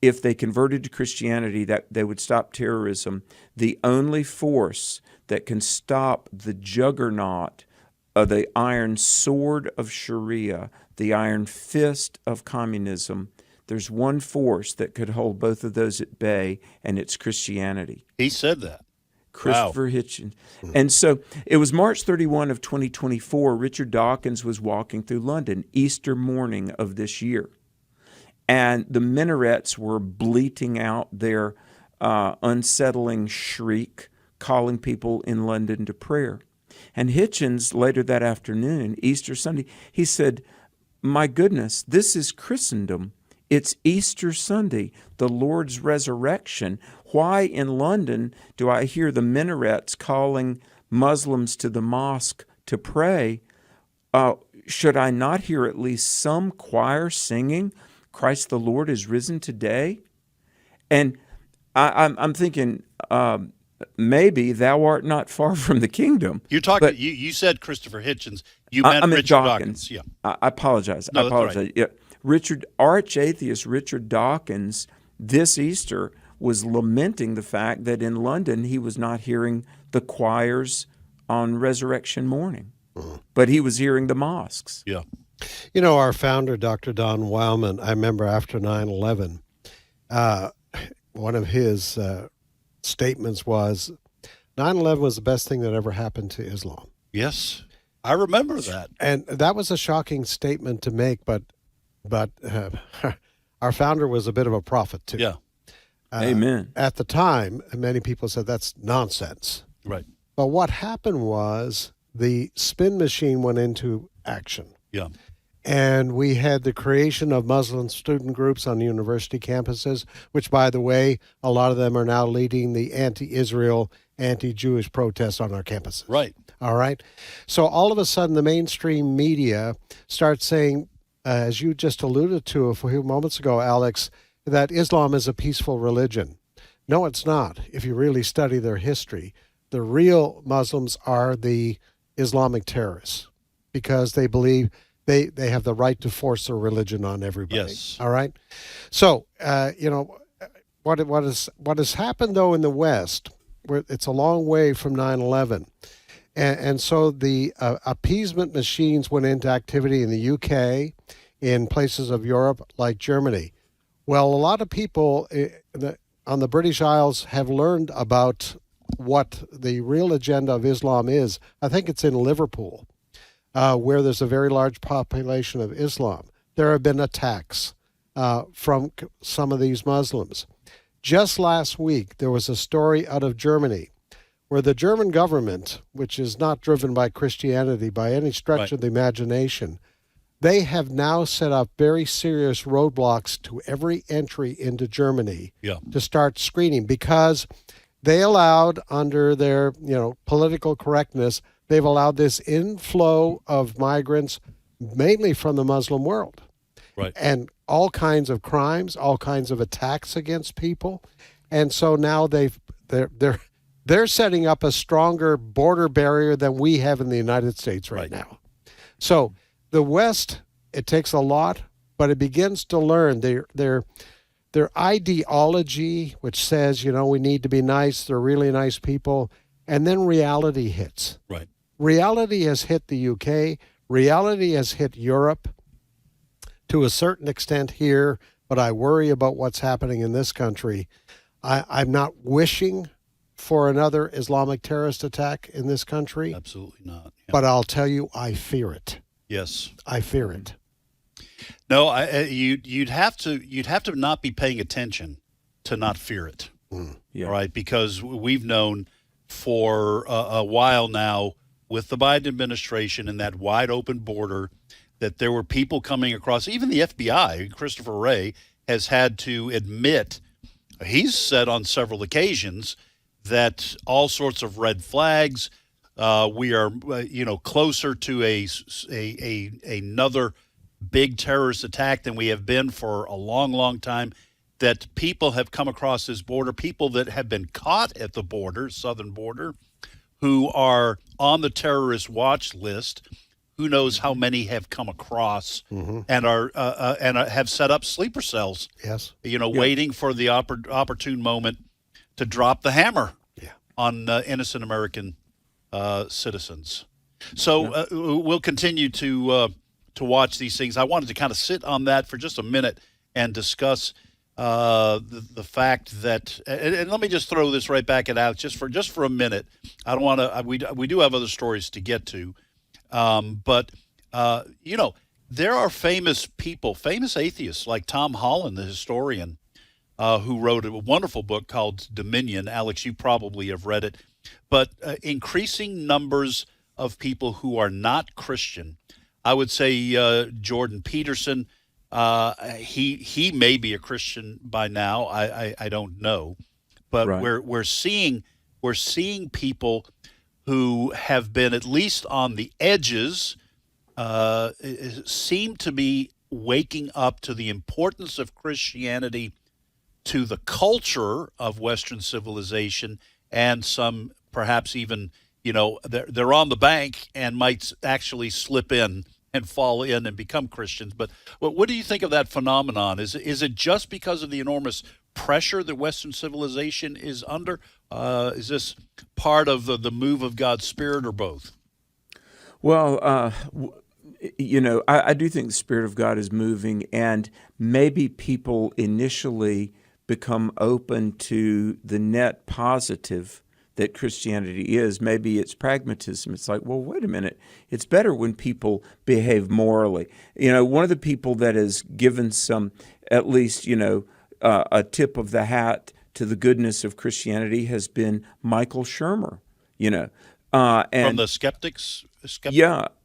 if they converted to Christianity, that they would stop terrorism. The only force that can stop the juggernaut of the iron sword of Sharia, the iron fist of communism, there's one force that could hold both of those at bay, and it's Christianity. He said that. Christopher Hitchens. And so it was March 31 of 2024. Richard Dawkins was walking through London, Easter morning of this year. And the minarets were bleating out their unsettling shriek, calling people in London to prayer. And Hitchens, later that afternoon, Easter Sunday, he said, my goodness, this is Christendom It's Easter Sunday, the Lord's resurrection. Why in London do I hear the minarets calling Muslims to the mosque to pray? Should I not hear at least some choir singing, Christ the Lord is risen today? And I'm thinking, maybe thou art not far from the kingdom. You're talking. But You said Christopher Hitchens. You meant I meant Richard Dawkins. Yeah. I apologize. No, I that's apologize. right. Yeah. Arch-atheist Richard Dawkins this Easter was lamenting the fact that in London he was not hearing the choirs on resurrection morning, but he was hearing the mosques. Yeah. You know, our founder, Dr. Don Wildman, I remember after 9/11, one of his statements was 9/11 was the best thing that ever happened to Islam. Yes, I remember that. And that was a shocking statement to make, but our founder was a bit of a prophet, too. Yeah. Amen. At the time, many people said that's nonsense. Right. But what happened was the spin machine went into action. Yeah. And we had the creation of Muslim student groups on university campuses, which, by the way, a lot of them are now leading the anti-Israel, anti-Jewish protests on our campuses. Right. All right. So all of a sudden, the mainstream media starts saying, as you just alluded to a few moments ago, Alex, that Islam is a peaceful religion. No, it's not. If you really study their history, the real Muslims are the Islamic terrorists because they believe they have the right to force their religion on everybody. Yes. All right. So, what has happened, though, in the West, where it's a long way from 9/11, and so the appeasement machines went into activity in the UK, in places of Europe like Germany. Well, a lot of people on the British Isles have learned about what the real agenda of Islam is. I think it's in Liverpool, where there's a very large population of Islam. There have been attacks from some of these Muslims. Just last week, there was a story out of Germany where the German government, which is not driven by Christianity by any stretch of the imagination, they have now set up very serious roadblocks to every entry into Germany to start screening because they allowed, under their political correctness, they've allowed this inflow of migrants mainly from the Muslim world. Right. And all kinds of crimes, all kinds of attacks against people. And so now they're setting up a stronger border barrier than we have in the United States right now. So the West, it takes a lot, but it begins to learn their ideology, which says, we need to be nice, they're really nice people, and then reality hits. Right. Reality has hit the UK, reality has hit Europe to a certain extent here, but I worry about what's happening in this country. I'm not wishing for another Islamic terrorist attack in this country. Absolutely not. Yeah. But I'll tell you, I fear it. Yes. I fear it. No, you'd have to not be paying attention to not fear it. Yeah. All right, because we've known for a while now with the Biden administration and that wide open border that there were people coming across. Even the FBI, Christopher Wray, has had to admit, he's said on several occasions, that all sorts of red flags. We are, closer to another big terrorist attack than we have been for a long, long time. That people have come across this border, people that have been caught at the border, southern border, who are on the terrorist watch list. Who knows how many have come across and are have set up sleeper cells? Yes. Waiting for the opportune moment to drop the hammer on innocent American citizens. So we'll continue to watch these things. I wanted to kind of sit on that for just a minute and discuss the fact that, and let me just throw this right back at Alex just for a minute. I don't want to. We do have other stories to get to, but there are famous people, famous atheists like Tom Holland, the historian, who wrote a wonderful book called Dominion. Alex, you probably have read it. But increasing numbers of people who are not Christian. I would say Jordan Peterson, He may be a Christian by now. I don't know, but Right. we're seeing people who have been at least on the edges seem to be waking up to the importance of Christianity to the culture of Western civilization, and some perhaps even, they're on the bank and might actually slip in and fall in and become Christians. But what do you think of that phenomenon? Is it just because of the enormous pressure that Western civilization is under? Is this part of the move of God's Spirit, or both? Well, I do think the Spirit of God is moving, and maybe people initially become open to the net positive that Christianity is. Maybe it's pragmatism. It's like, well, wait a minute. It's better when people behave morally. One of the people that has given some, at least, a tip of the hat to the goodness of Christianity has been Michael Shermer, and From the skeptic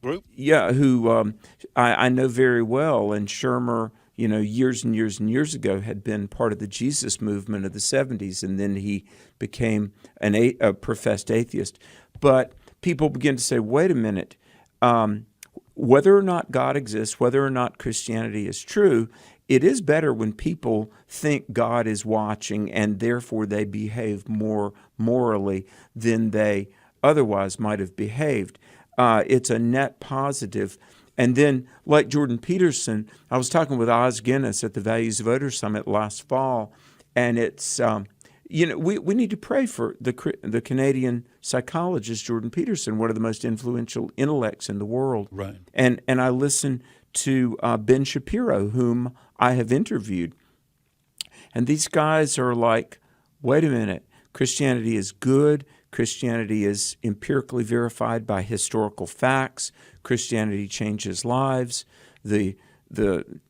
group? Yeah, who I know very well. And Shermer, years and years and years ago had been part of the Jesus movement of the 70s, and then he became a professed atheist. But people begin to say, wait a minute, whether or not God exists, whether or not Christianity is true, it is better when people think God is watching, and therefore they behave more morally than they otherwise might have behaved. It's a net positive. And then, like Jordan Peterson, I was talking with Oz Guinness at the Values Voters Summit last fall, and it's, we need to pray for the Canadian psychologist Jordan Peterson, one of the most influential intellects in the world. Right. And I listened to Ben Shapiro, whom I have interviewed, and these guys are like, wait a minute, Christianity is good. Christianity is empirically verified by historical facts. Christianity changes lives. The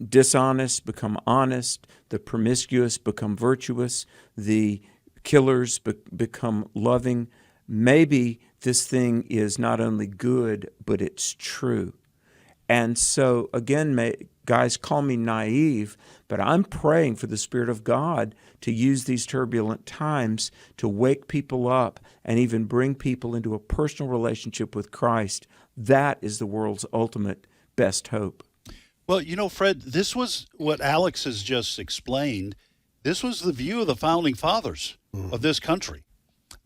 dishonest become honest. The promiscuous become virtuous. The killers become loving. Maybe this thing is not only good, but it's true. And so, again, guys call me naive, but I'm praying for the Spirit of God to use these turbulent times to wake people up and even bring people into a personal relationship with Christ. That is the world's ultimate best hope. Well, Fred, this was what Alex has just explained. This was the view of the founding fathers of this country.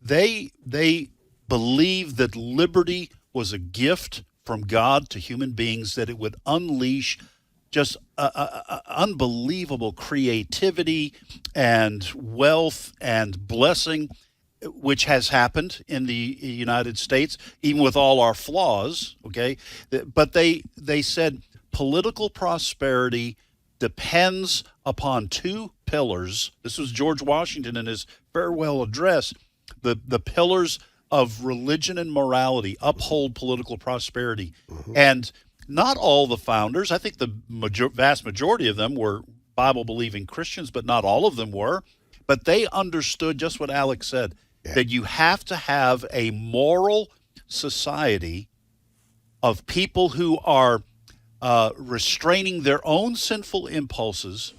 They believed that liberty was a gift from God to human beings, that it would unleash just unbelievable creativity and wealth and blessing, which has happened in the United States, even with all our flaws, okay? But they said political prosperity depends upon two pillars. This was George Washington in his farewell address. The pillars of religion and morality uphold political prosperity. Mm-hmm. And not all the founders, I think the vast majority of them were Bible-believing Christians, but not all of them were. But they understood just what Alex said, that you have to have a moral society of people who are restraining their own sinful impulses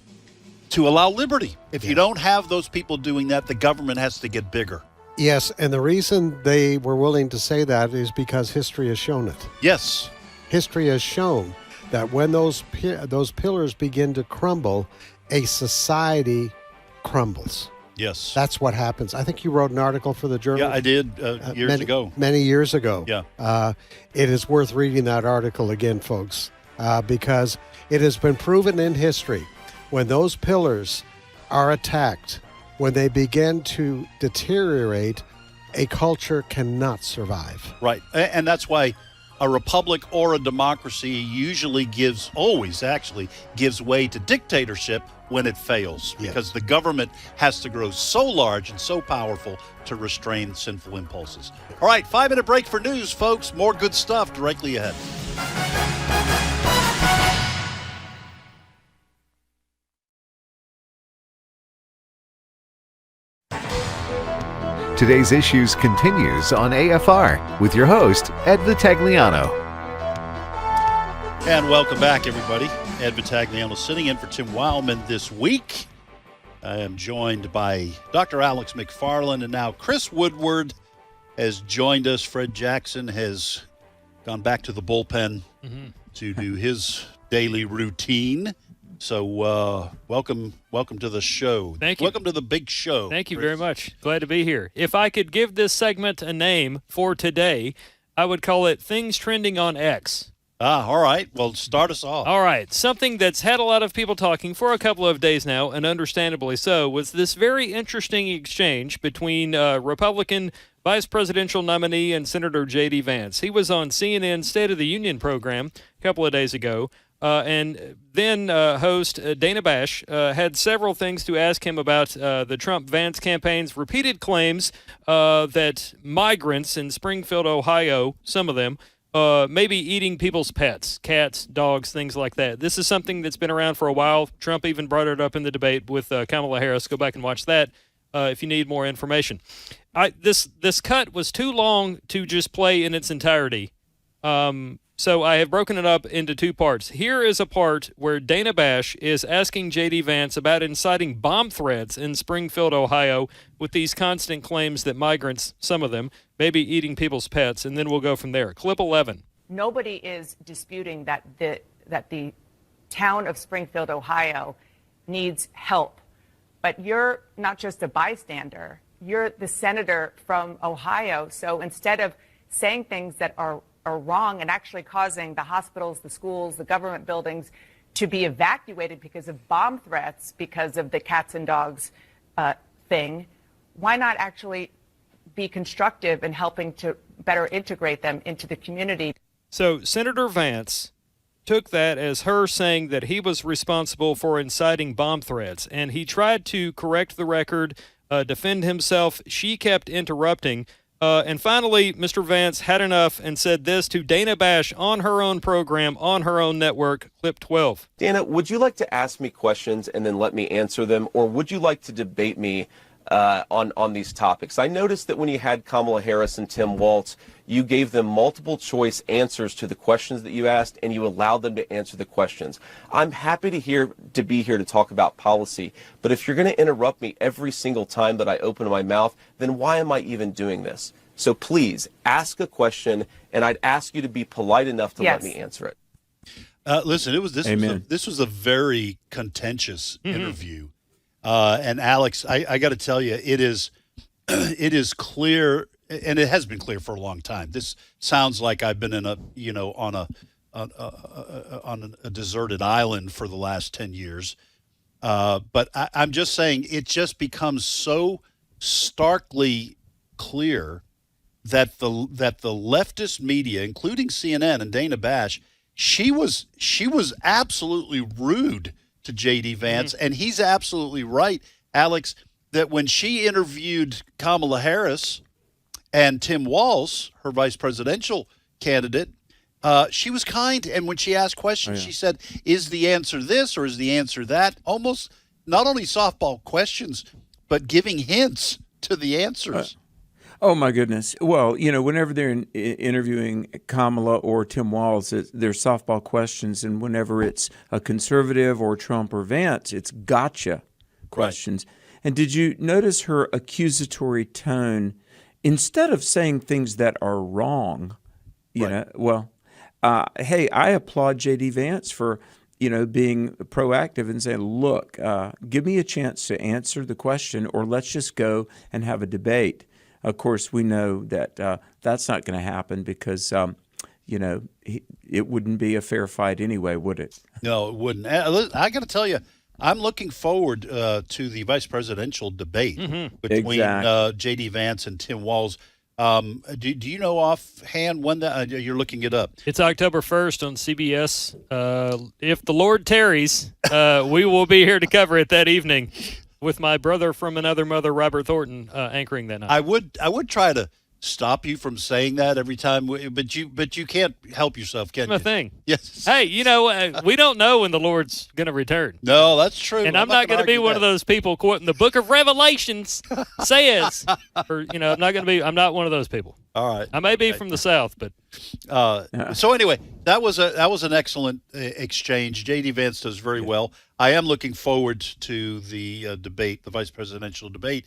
to allow liberty. If you don't have those people doing that, the government has to get bigger. Yes, and the reason they were willing to say that is because history has shown it. Yes. History has shown that when those pillars begin to crumble, a society crumbles. Yes. That's what happens. I think you wrote an article for the journal. Yeah, I did years ago. Many years ago. Yeah. It is worth reading that article again, folks, because it has been proven in history when those pillars are attacked, when they begin to deteriorate, a culture cannot survive. Right. And that's why a republic or a democracy always gives way to dictatorship when it fails, because the government has to grow so large and so powerful to restrain sinful impulses. All right, 5-minute break for news, folks. More good stuff directly ahead. Today's Issues continues on AFR with your host, Ed Vitagliano. And welcome back, everybody. Ed Vitagliano sitting in for Tim Wildman this week. I am joined by Dr. Alex McFarland, and now Chris Woodward has joined us. Fred Jackson has gone back to the bullpen to do his daily routine. So welcome to the show. Thank you. Welcome to the big show. Thank you Chris. very much. Glad to be here. If I could give this segment a name for today, I would call it Things Trending on X. All right. Well, start us off. All right. Something that's had a lot of people talking for a couple of days now, and understandably so, was this very interesting exchange between Republican Vice Presidential nominee and Senator J.D. Vance. He was on CNN State of the Union program a couple of days ago, and then host Dana Bash had several things to ask him about the Trump-Vance campaign's repeated claims that migrants in Springfield, Ohio, some of them, maybe eating people's pets, cats, dogs, things like that. This is something that's been around for a while. Trump even brought it up in the debate with Kamala Harris. Go back and watch that if you need more information. This cut was too long to just play in its entirety, so I have broken it up into two parts. Here is a part where Dana Bash is asking J.D. Vance about inciting bomb threats in Springfield, Ohio, with these constant claims that migrants, some of them, may be eating people's pets, and then we'll go from there. Clip 11. Nobody is disputing that the town of Springfield, Ohio, needs help. But you're not just a bystander. You're the senator from Ohio. So instead of saying things that are wrong and actually causing the hospitals, the schools, the government buildings to be evacuated because of bomb threats, because of the cats and dogs thing, why not actually be constructive in helping to better integrate them into the community? So Senator Vance took that as her saying that he was responsible for inciting bomb threats, and he tried to correct the record, defend himself. She kept interrupting. And finally, Mr. Vance had enough and said this to Dana Bash on her own program, on her own network, clip 12. Dana, would you like to ask me questions and then let me answer them, or would you like to debate me on these topics? I noticed that when you had Kamala Harris and Tim Walz, you gave them multiple choice answers to the questions that you asked, and you allowed them to answer the questions. I'm happy to be here to talk about policy, but if you're going to interrupt me every single time that I open my mouth, then why am I even doing this? So please ask a question, and I'd ask you to be polite enough to let me answer it. Listen, this was a very contentious interview. And Alex, I got to tell you, it is clear, and it has been clear for a long time. This sounds like I've been on a deserted island for the last 10 years. But I'm just saying, it just becomes so starkly clear that the leftist media, including CNN and Dana Bash, she was absolutely rude to J.D. Vance, and he's absolutely right, Alex, that when she interviewed Kamala Harris and Tim Walz, her vice presidential candidate, she was kind, and when she asked questions, she said, is the answer this or is the answer that? Almost not only softball questions, but giving hints to the answers. Oh, my goodness. Well, whenever they're interviewing Kamala or Tim Walz, they're softball questions. And whenever it's a conservative or Trump or Vance, it's gotcha questions. Right. And did you notice her accusatory tone? Instead of saying things that are wrong, hey, I applaud J.D. Vance for, being proactive and saying, look, give me a chance to answer the question, or let's just go and have a debate. Of course, we know that that's not going to happen because, it wouldn't be a fair fight anyway, would it? No, it wouldn't. I got to tell you, I'm looking forward to the vice presidential debate between J.D. Vance and Tim Walz. Do you know offhand when that? You're looking it up. It's October 1st on CBS. If the Lord tarries, we will be here to cover it that evening, with my brother from another mother, Robert Thornton, anchoring that night. I would try to stop you from saying that every time? But you can't help yourself, can you? My thing. Yes. Hey, we don't know when the Lord's going to return. No, that's true. And I'm not going to be one of those people quoting the Book of Revelations says, or I'm not one of those people. All right. I may be from the South, but so anyway, that was an excellent exchange. J.D. Vance does very well. I am looking forward to the debate, the vice presidential debate.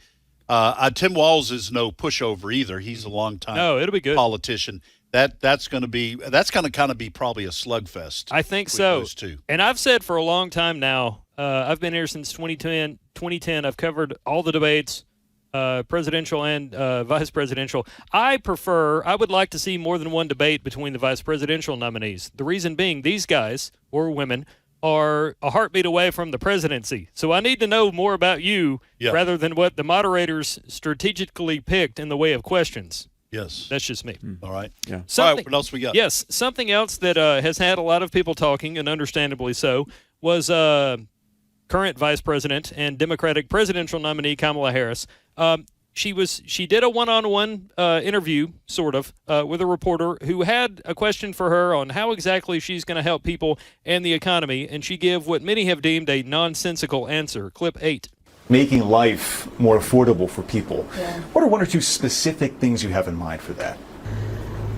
Tim Walz is no pushover either. He's a long-time it'll be good. politician. That's going to kind of be probably a slugfest. I think with so. Those two. And I've said for a long time now, I've been here since 2010. I've covered all the debates, presidential and vice presidential. I would like to see more than one debate between the vice presidential nominees. The reason being, these guys, or women, are a heartbeat away from the presidency. So I need to know more about you rather than what the moderators strategically picked in the way of questions. Yes. That's just me. All right. Yeah. All right, what else we got? Yes, something else that has had a lot of people talking, and understandably so, was current Vice President and Democratic presidential nominee Kamala Harris. She did a one-on-one interview, sort of, with a reporter who had a question for her on how exactly she's going to help people and the economy, and she gave what many have deemed a nonsensical answer. Clip 8. Making life more affordable for people. Yeah. What are one or two specific things you have in mind for that?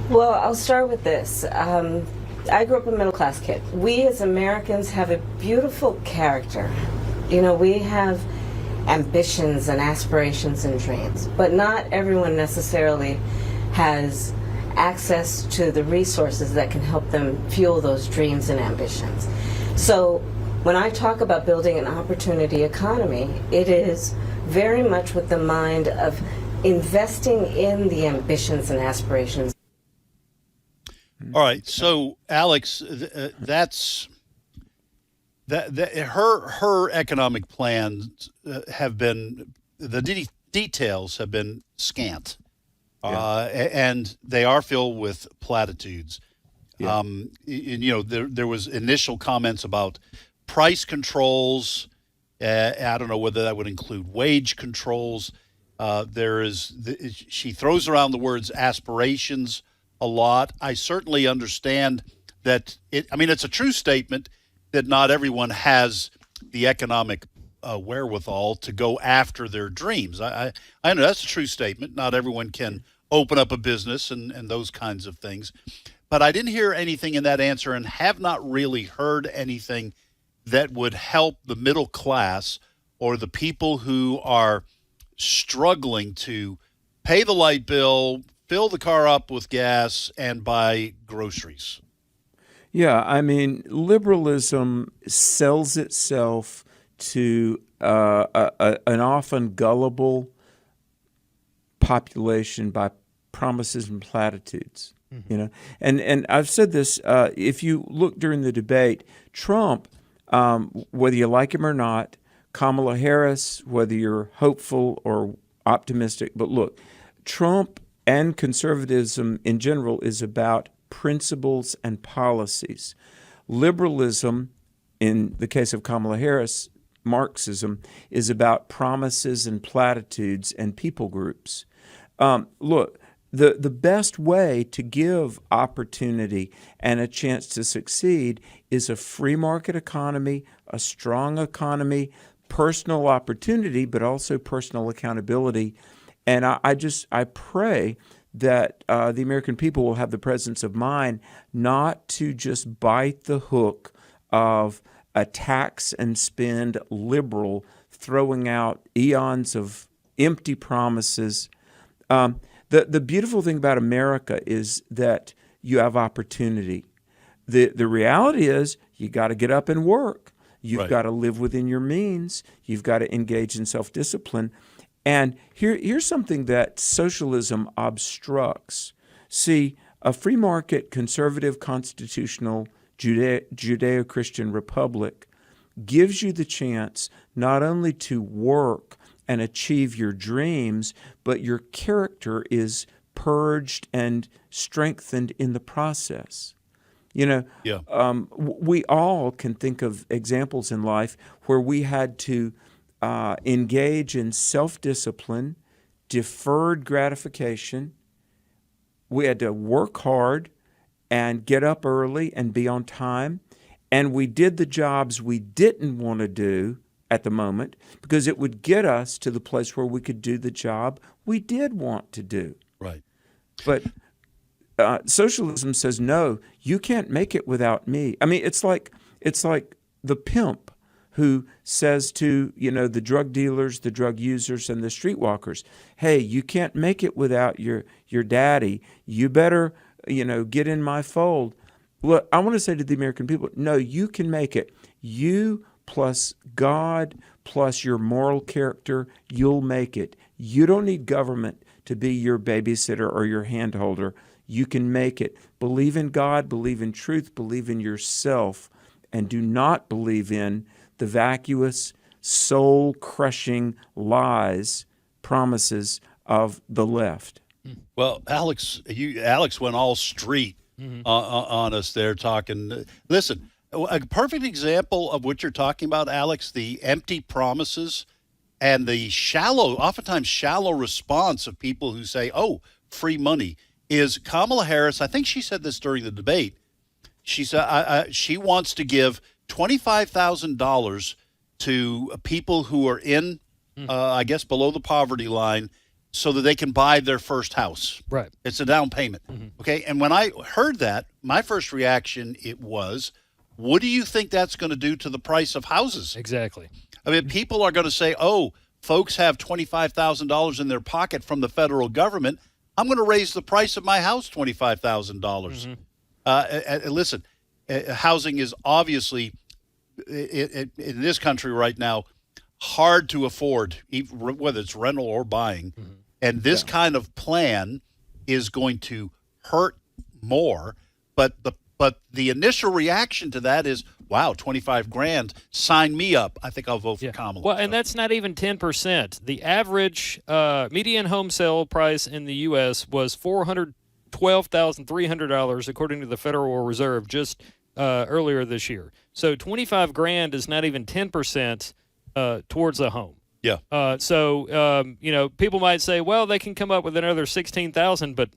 Well, I'll start with this. I grew up a middle-class kid. We as Americans have a beautiful character. We have ambitions and aspirations and dreams, but not everyone necessarily has access to the resources that can help them fuel those dreams and ambitions. So when I talk about building an opportunity economy, it is very much with the mind of investing in the ambitions and aspirations. All right, so Alex, her economic plans have been, the details have been scant, and they are filled with platitudes. Yeah. There was initial comments about price controls. I don't know whether that would include wage controls. She throws around the words aspirations a lot. I certainly understand that it's a true statement that not everyone has the economic wherewithal to go after their dreams. I know that's a true statement. Not everyone can open up a business and those kinds of things. But I didn't hear anything in that answer and have not really heard anything that would help the middle class or the people who are struggling to pay the light bill, fill the car up with gas, and buy groceries. Yeah, liberalism sells itself to an often gullible population by promises and platitudes. Mm-hmm. And I've said this. If you look during the debate, Trump, whether you like him or not, Kamala Harris, whether you're hopeful or optimistic, but look, Trump and conservatism in general is about principles and policies. Liberalism, in the case of Kamala Harris, Marxism, is about promises and platitudes and people groups. Look, the best way to give opportunity and a chance to succeed is a free market economy, a strong economy, personal opportunity, but also personal accountability. And I pray that the American people will have the presence of mind not to just bite the hook of a tax and spend liberal throwing out eons of empty promises. The beautiful thing about America is that you have opportunity. The reality is you got to get up and work. You've got to live within your means. You've got to engage in self-discipline. And here's something that socialism obstructs. See, a free market, conservative, constitutional, Judeo-Christian republic gives you the chance not only to work and achieve your dreams, but your character is purged and strengthened in the process. We all can think of examples in life where we had to engage in self-discipline, deferred gratification, we had to work hard and get up early and be on time. And we did the jobs we didn't want to do at the moment because it would get us to the place where we could do the job we did want to do. Right. But socialism says, no, you can't make it without me. I mean, it's like the pimp who says to, the drug dealers, the drug users, and the streetwalkers, hey, you can't make it without your daddy. You better, get in my fold. Well, I want to say to the American people, no, you can make it. You plus God plus your moral character, you'll make it. You don't need government to be your babysitter or your handholder. You can make it. Believe in God, believe in truth, believe in yourself, and do not believe in the vacuous, soul-crushing lies, promises of the left. Well, Alex went all street on us there talking. Listen, a perfect example of what you're talking about, Alex, the empty promises and the oftentimes shallow response of people who say, oh, free money, is Kamala Harris. I think she said this during the debate. She said she wants to give $25,000 to people who are in, I guess, below the poverty line so that they can buy their first house. Right. It's a down payment. Okay. And when I heard that, my first reaction, was, what do you think that's going to do to the price of houses? Exactly. I mean, people are going to say, oh, folks have $25,000 in their pocket from the federal government. I'm going to raise the price of my house $25,000. Listen, housing is obviously, in this country right now, hard to afford, whether it's rental or buying. And this kind of plan is going to hurt more. But the initial reaction to that is, wow, $25,000, sign me up. I think I'll vote for Kamala. Well, and that's not even 10%. The average median home sale price in the U.S. was $412,300, according to the Federal Reserve, just earlier this year. So $25,000 is not even 10% towards a home. Yeah. So people might say, well, they can come up with another $16,000, but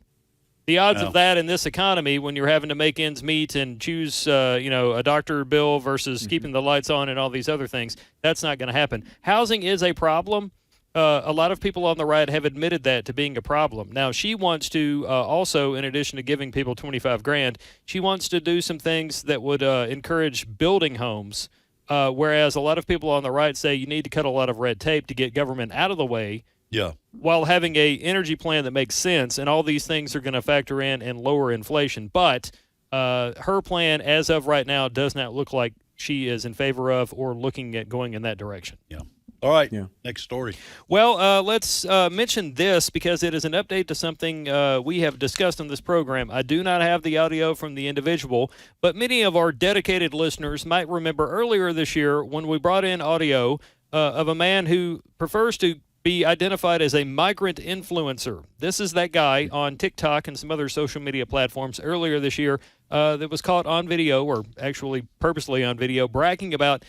the odds of that in this economy, when you're having to make ends meet and choose, a doctor bill versus keeping the lights on and all these other things, that's not going to happen. Housing is a problem. A lot of people on the right have admitted that to being a problem. Now, she wants to also, in addition to giving people $25,000, she wants to do some things that would encourage building homes. Whereas a lot of people on the right say you need to cut a lot of red tape to get government out of the way. Yeah. While having a energy plan that makes sense, and all these things are going to factor in and lower inflation. But her plan, as of right now, does not look like she is in favor of or looking at going in that direction. Yeah. All right. Yeah. Next story. Well, let's mention this because it is an update to something we have discussed on this program. I do not have the audio from the individual, but many of our dedicated listeners might remember earlier this year when we brought in audio of a man who prefers to be identified as a migrant influencer. This is that guy on TikTok and some other social media platforms earlier this year that was caught on video, or actually purposely on video, bragging about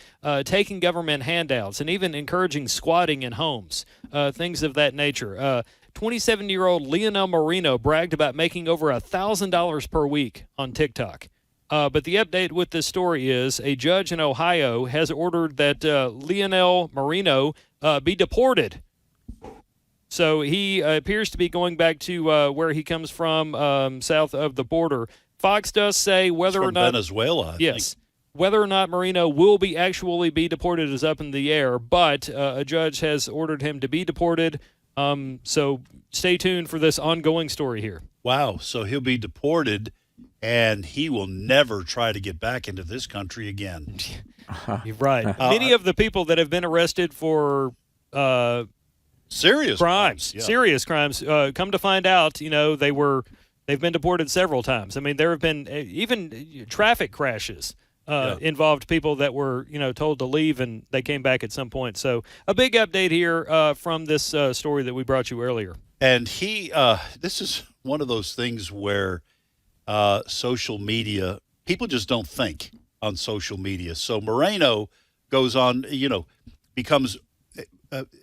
taking government handouts and even encouraging squatting in homes, things of that nature. 27-year-old Lionel Marino bragged about making over $1,000 per week on TikTok. But the update with this story is a judge in Ohio has ordered that Lionel Marino be deported. So he appears to be going back to where he comes from, south of the border. Fox does say whether or not Venezuela. I think. Whether or not Marino will actually be deported is up in the air. But a judge has ordered him to be deported. So stay tuned for this ongoing story here. Wow. So he'll be deported, and he will never try to get back into this country again. You're right. Many of the people that have been arrested for serious crimes, serious crimes. Come to find out, they've been deported several times. I mean, there have been even traffic crashes involved people that were, told to leave, and they came back at some point. So a big update here from this story that we brought you earlier. And this is one of those things where social media, people just don't think on social media. So Moreno goes on, becomes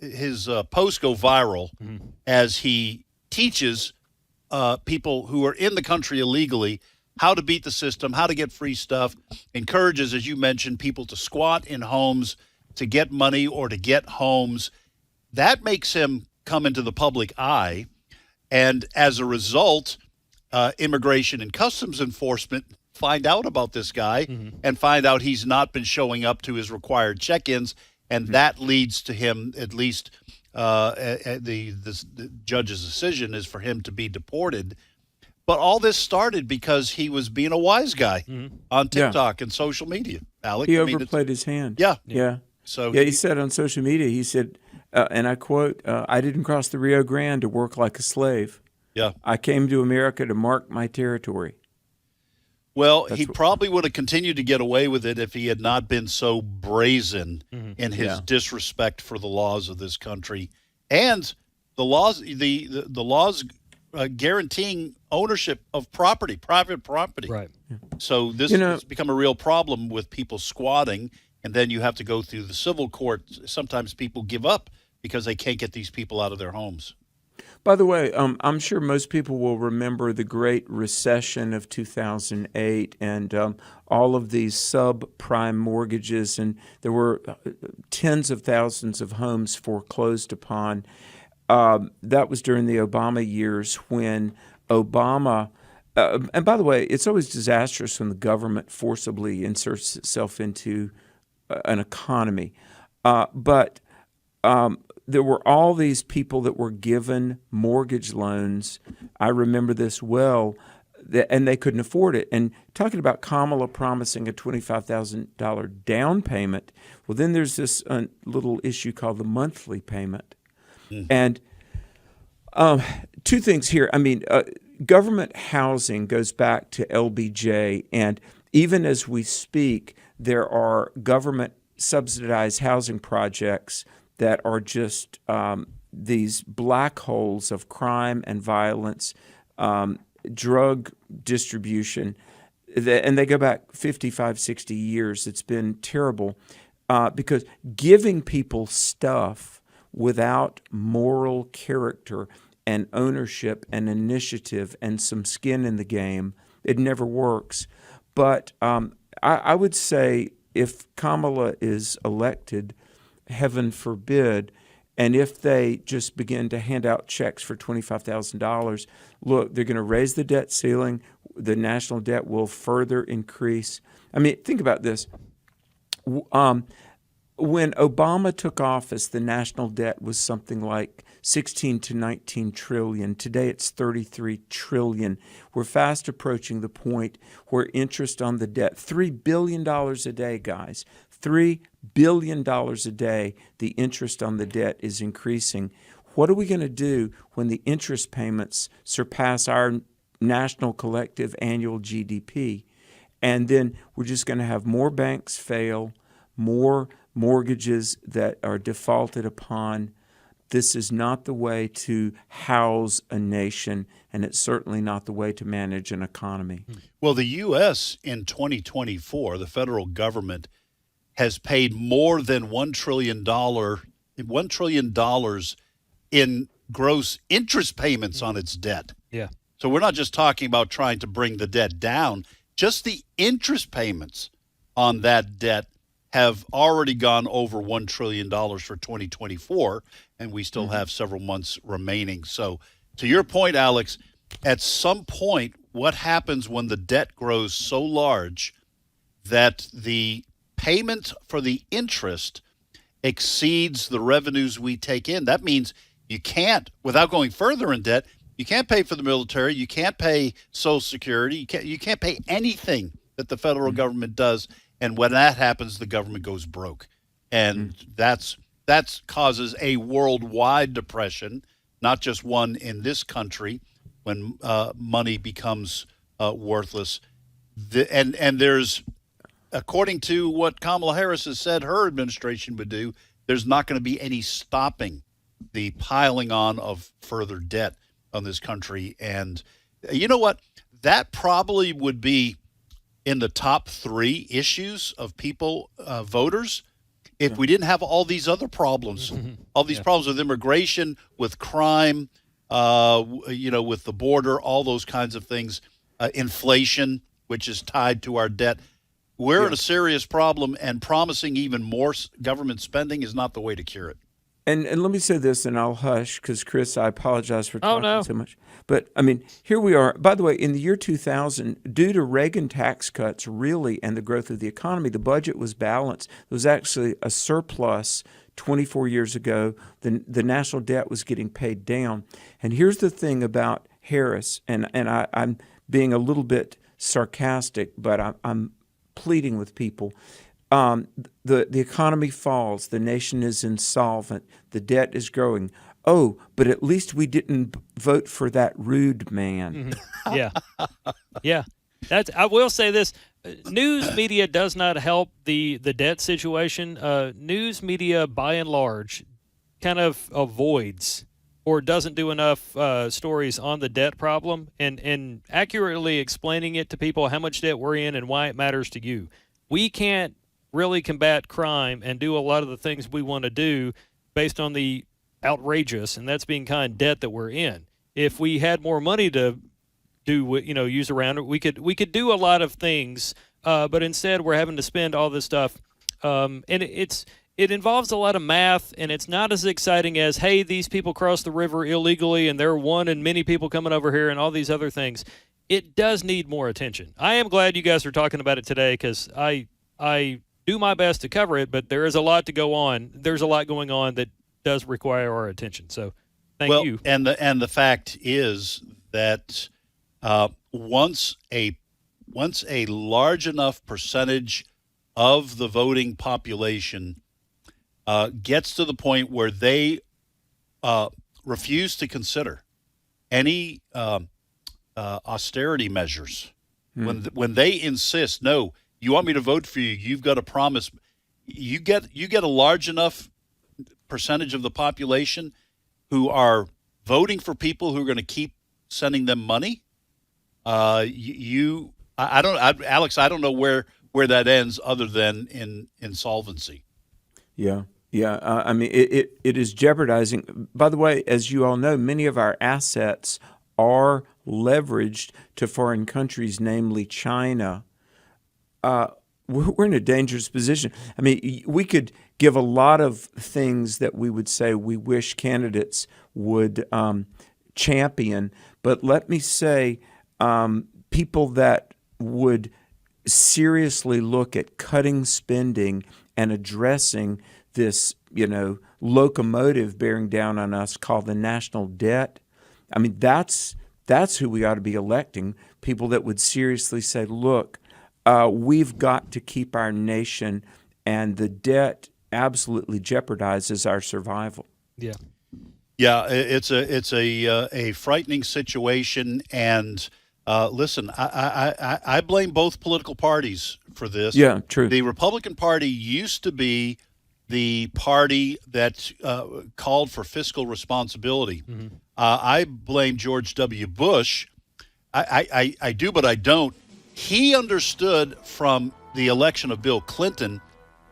his posts go viral as he teaches people who are in the country illegally how to beat the system, how to get free stuff, encourages, as you mentioned, people to squat in homes to get money or to get homes. That makes him come into the public eye. And as a result, Immigration and Customs Enforcement find out about this guy and find out he's not been showing up to his required check-ins. And that leads to him, at least the judge's decision is for him to be deported. But all this started because he was being a wise guy on TikTok and social media, Alec. He overplayed his hand. Yeah. So he said on social media, he said, and I quote, "I didn't cross the Rio Grande to work like a slave. Yeah. I came to America to mark my territory." Well, he probably would have continued to get away with it if he had not been so brazen in his disrespect for the laws of this country and the laws, the laws guaranteeing ownership of property, private property. Right. So this has become a real problem with people squatting, and then you have to go through the civil court. Sometimes people give up because they can't get these people out of their homes. By the way, I'm sure most people will remember the Great Recession of 2008 and all of these subprime mortgages, and there were tens of thousands of homes foreclosed upon. That was during the Obama years when Obama and by the way, it's always disastrous when the government forcibly inserts itself into an economy. But there were all these people that were given mortgage loans. I remember this well, and they couldn't afford it. And talking about Kamala promising a $25,000 down payment, well, then there's this little issue called the monthly payment. And two things here. I mean, government housing goes back to LBJ, and even as we speak, there are government subsidized housing projects that are just these black holes of crime and violence, drug distribution, and they go back 55, 60 years. It's been terrible because giving people stuff without moral character and ownership and initiative and some skin in the game, it never works. But I would say if Kamala is elected, heaven forbid, and if they just begin to hand out checks for $25,000, look, they're going to raise the debt ceiling. The national debt will further increase. I mean, think about this. When Obama took office, the national debt was something like 16 to 19 trillion. Today it's 33 trillion. We're fast approaching the point where interest on the debt, $3 billion a day, guys, $3 billion a day, the interest on the debt is increasing. What are we going to do when the interest payments surpass our national collective annual GDP? And then we're just going to have more banks fail, more mortgages that are defaulted upon. This is not the way to house a nation, and it's certainly not the way to manage an economy. Well, the U.S. in 2024, the federal government has paid more than $1 trillion in gross interest payments on its debt. Yeah. So we're not just talking about trying to bring the debt down. Just the interest payments on that debt have already gone over $1 trillion for 2024, and we still have several months remaining. So to your point, Alex, at some point, what happens when the debt grows so large that the payment for the interest exceeds the revenues we take in? That means you can't, without going further in debt, you can't pay for the military, you can't pay Social Security, you can't pay anything that the federal government does. And when that happens, the government goes broke. And that's causes a worldwide depression, not just one in this country, when money becomes worthless. And there's, according to what Kamala Harris has said her administration would do, there's not going to be any stopping the piling on of further debt on this country. And you know what? That probably would be in the top 3 issues of people, voters, if we didn't have all these other problems, all these problems with immigration, with crime, with the border, all those kinds of things, inflation, which is tied to our debt. We're in a serious problem, and promising even more government spending is not the way to cure it. And let me say this, and I'll hush, because, Chris, I apologize for talking so much. But, I mean, here we are. By the way, in the year 2000, due to Reagan tax cuts, really, and the growth of the economy, the budget was balanced. There was actually a surplus 24 years ago. The national debt was getting paid down. And here's the thing about Harris, and I'm being a little bit sarcastic, but I'm pleading with people. The economy falls. The nation is insolvent. The debt is growing. Oh, but at least we didn't vote for that rude man. Mm-hmm. Yeah. I will say this. News media does not help the debt situation. News media, by and large, kind of avoids or doesn't do enough stories on the debt problem and accurately explaining it to people how much debt we're in and why it matters to you. We can't really combat crime and do a lot of the things we want to do based on the outrageous, and that's being kind, debt that we're in. If we had more money to do, use around it, we could do a lot of things, but instead we're having to spend all this stuff, and it involves a lot of math, and it's not as exciting as, hey, these people crossed the river illegally, and there are one and many people coming over here, and all these other things. It does need more attention. I am glad you guys are talking about it today, because I do my best to cover it, but there is a lot to go on. There's a lot going on that does require our attention. So thank you. And the fact is that once a large enough percentage of the voting population gets to the point where they refuse to consider any austerity measures, when they insist, no, you want me to vote for you, you've got to promise. You get a large enough percentage of the population who are voting for people who are going to keep sending them money. Alex, I don't know where that ends other than in insolvency. Yeah. I mean, it is jeopardizing. By the way, as you all know, many of our assets are leveraged to foreign countries, namely China. We're in a dangerous position. I mean, we could give a lot of things that we would say we wish candidates would champion, but let me say people that would seriously look at cutting spending and addressing this, locomotive bearing down on us called the national debt. I mean, that's who we ought to be electing, people that would seriously say, look, we've got to keep our nation, and the debt absolutely jeopardizes our survival. Yeah. Yeah, it's a frightening situation, and listen, I blame both political parties for this. Yeah, true. The Republican Party used to be the party that called for fiscal responsibility. Mm-hmm. I blame George W. Bush. I do, but I don't. He understood from the election of Bill Clinton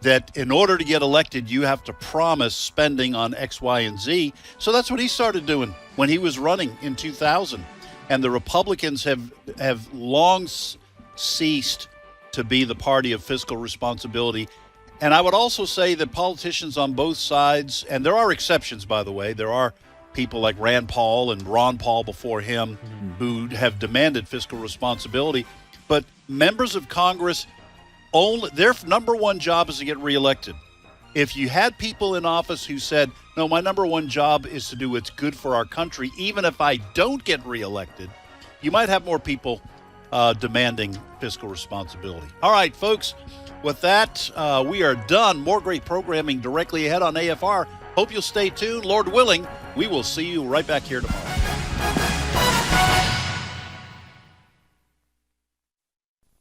that in order to get elected, you have to promise spending on X, Y, and Z. So that's what he started doing when he was running in 2000. And the Republicans have long ceased to be the party of fiscal responsibility. And I would also say that politicians on both sides, and there are exceptions, by the way, there are people like Rand Paul and Ron Paul before him who have demanded fiscal responsibility. But members of Congress, their number one job is to get reelected. If you had people in office who said, no, my number one job is to do what's good for our country, even if I don't get reelected, you might have more people demanding fiscal responsibility. All right, folks, with that, we are done. More great programming directly ahead on AFR. Hope you'll stay tuned. Lord willing, we will see you right back here tomorrow.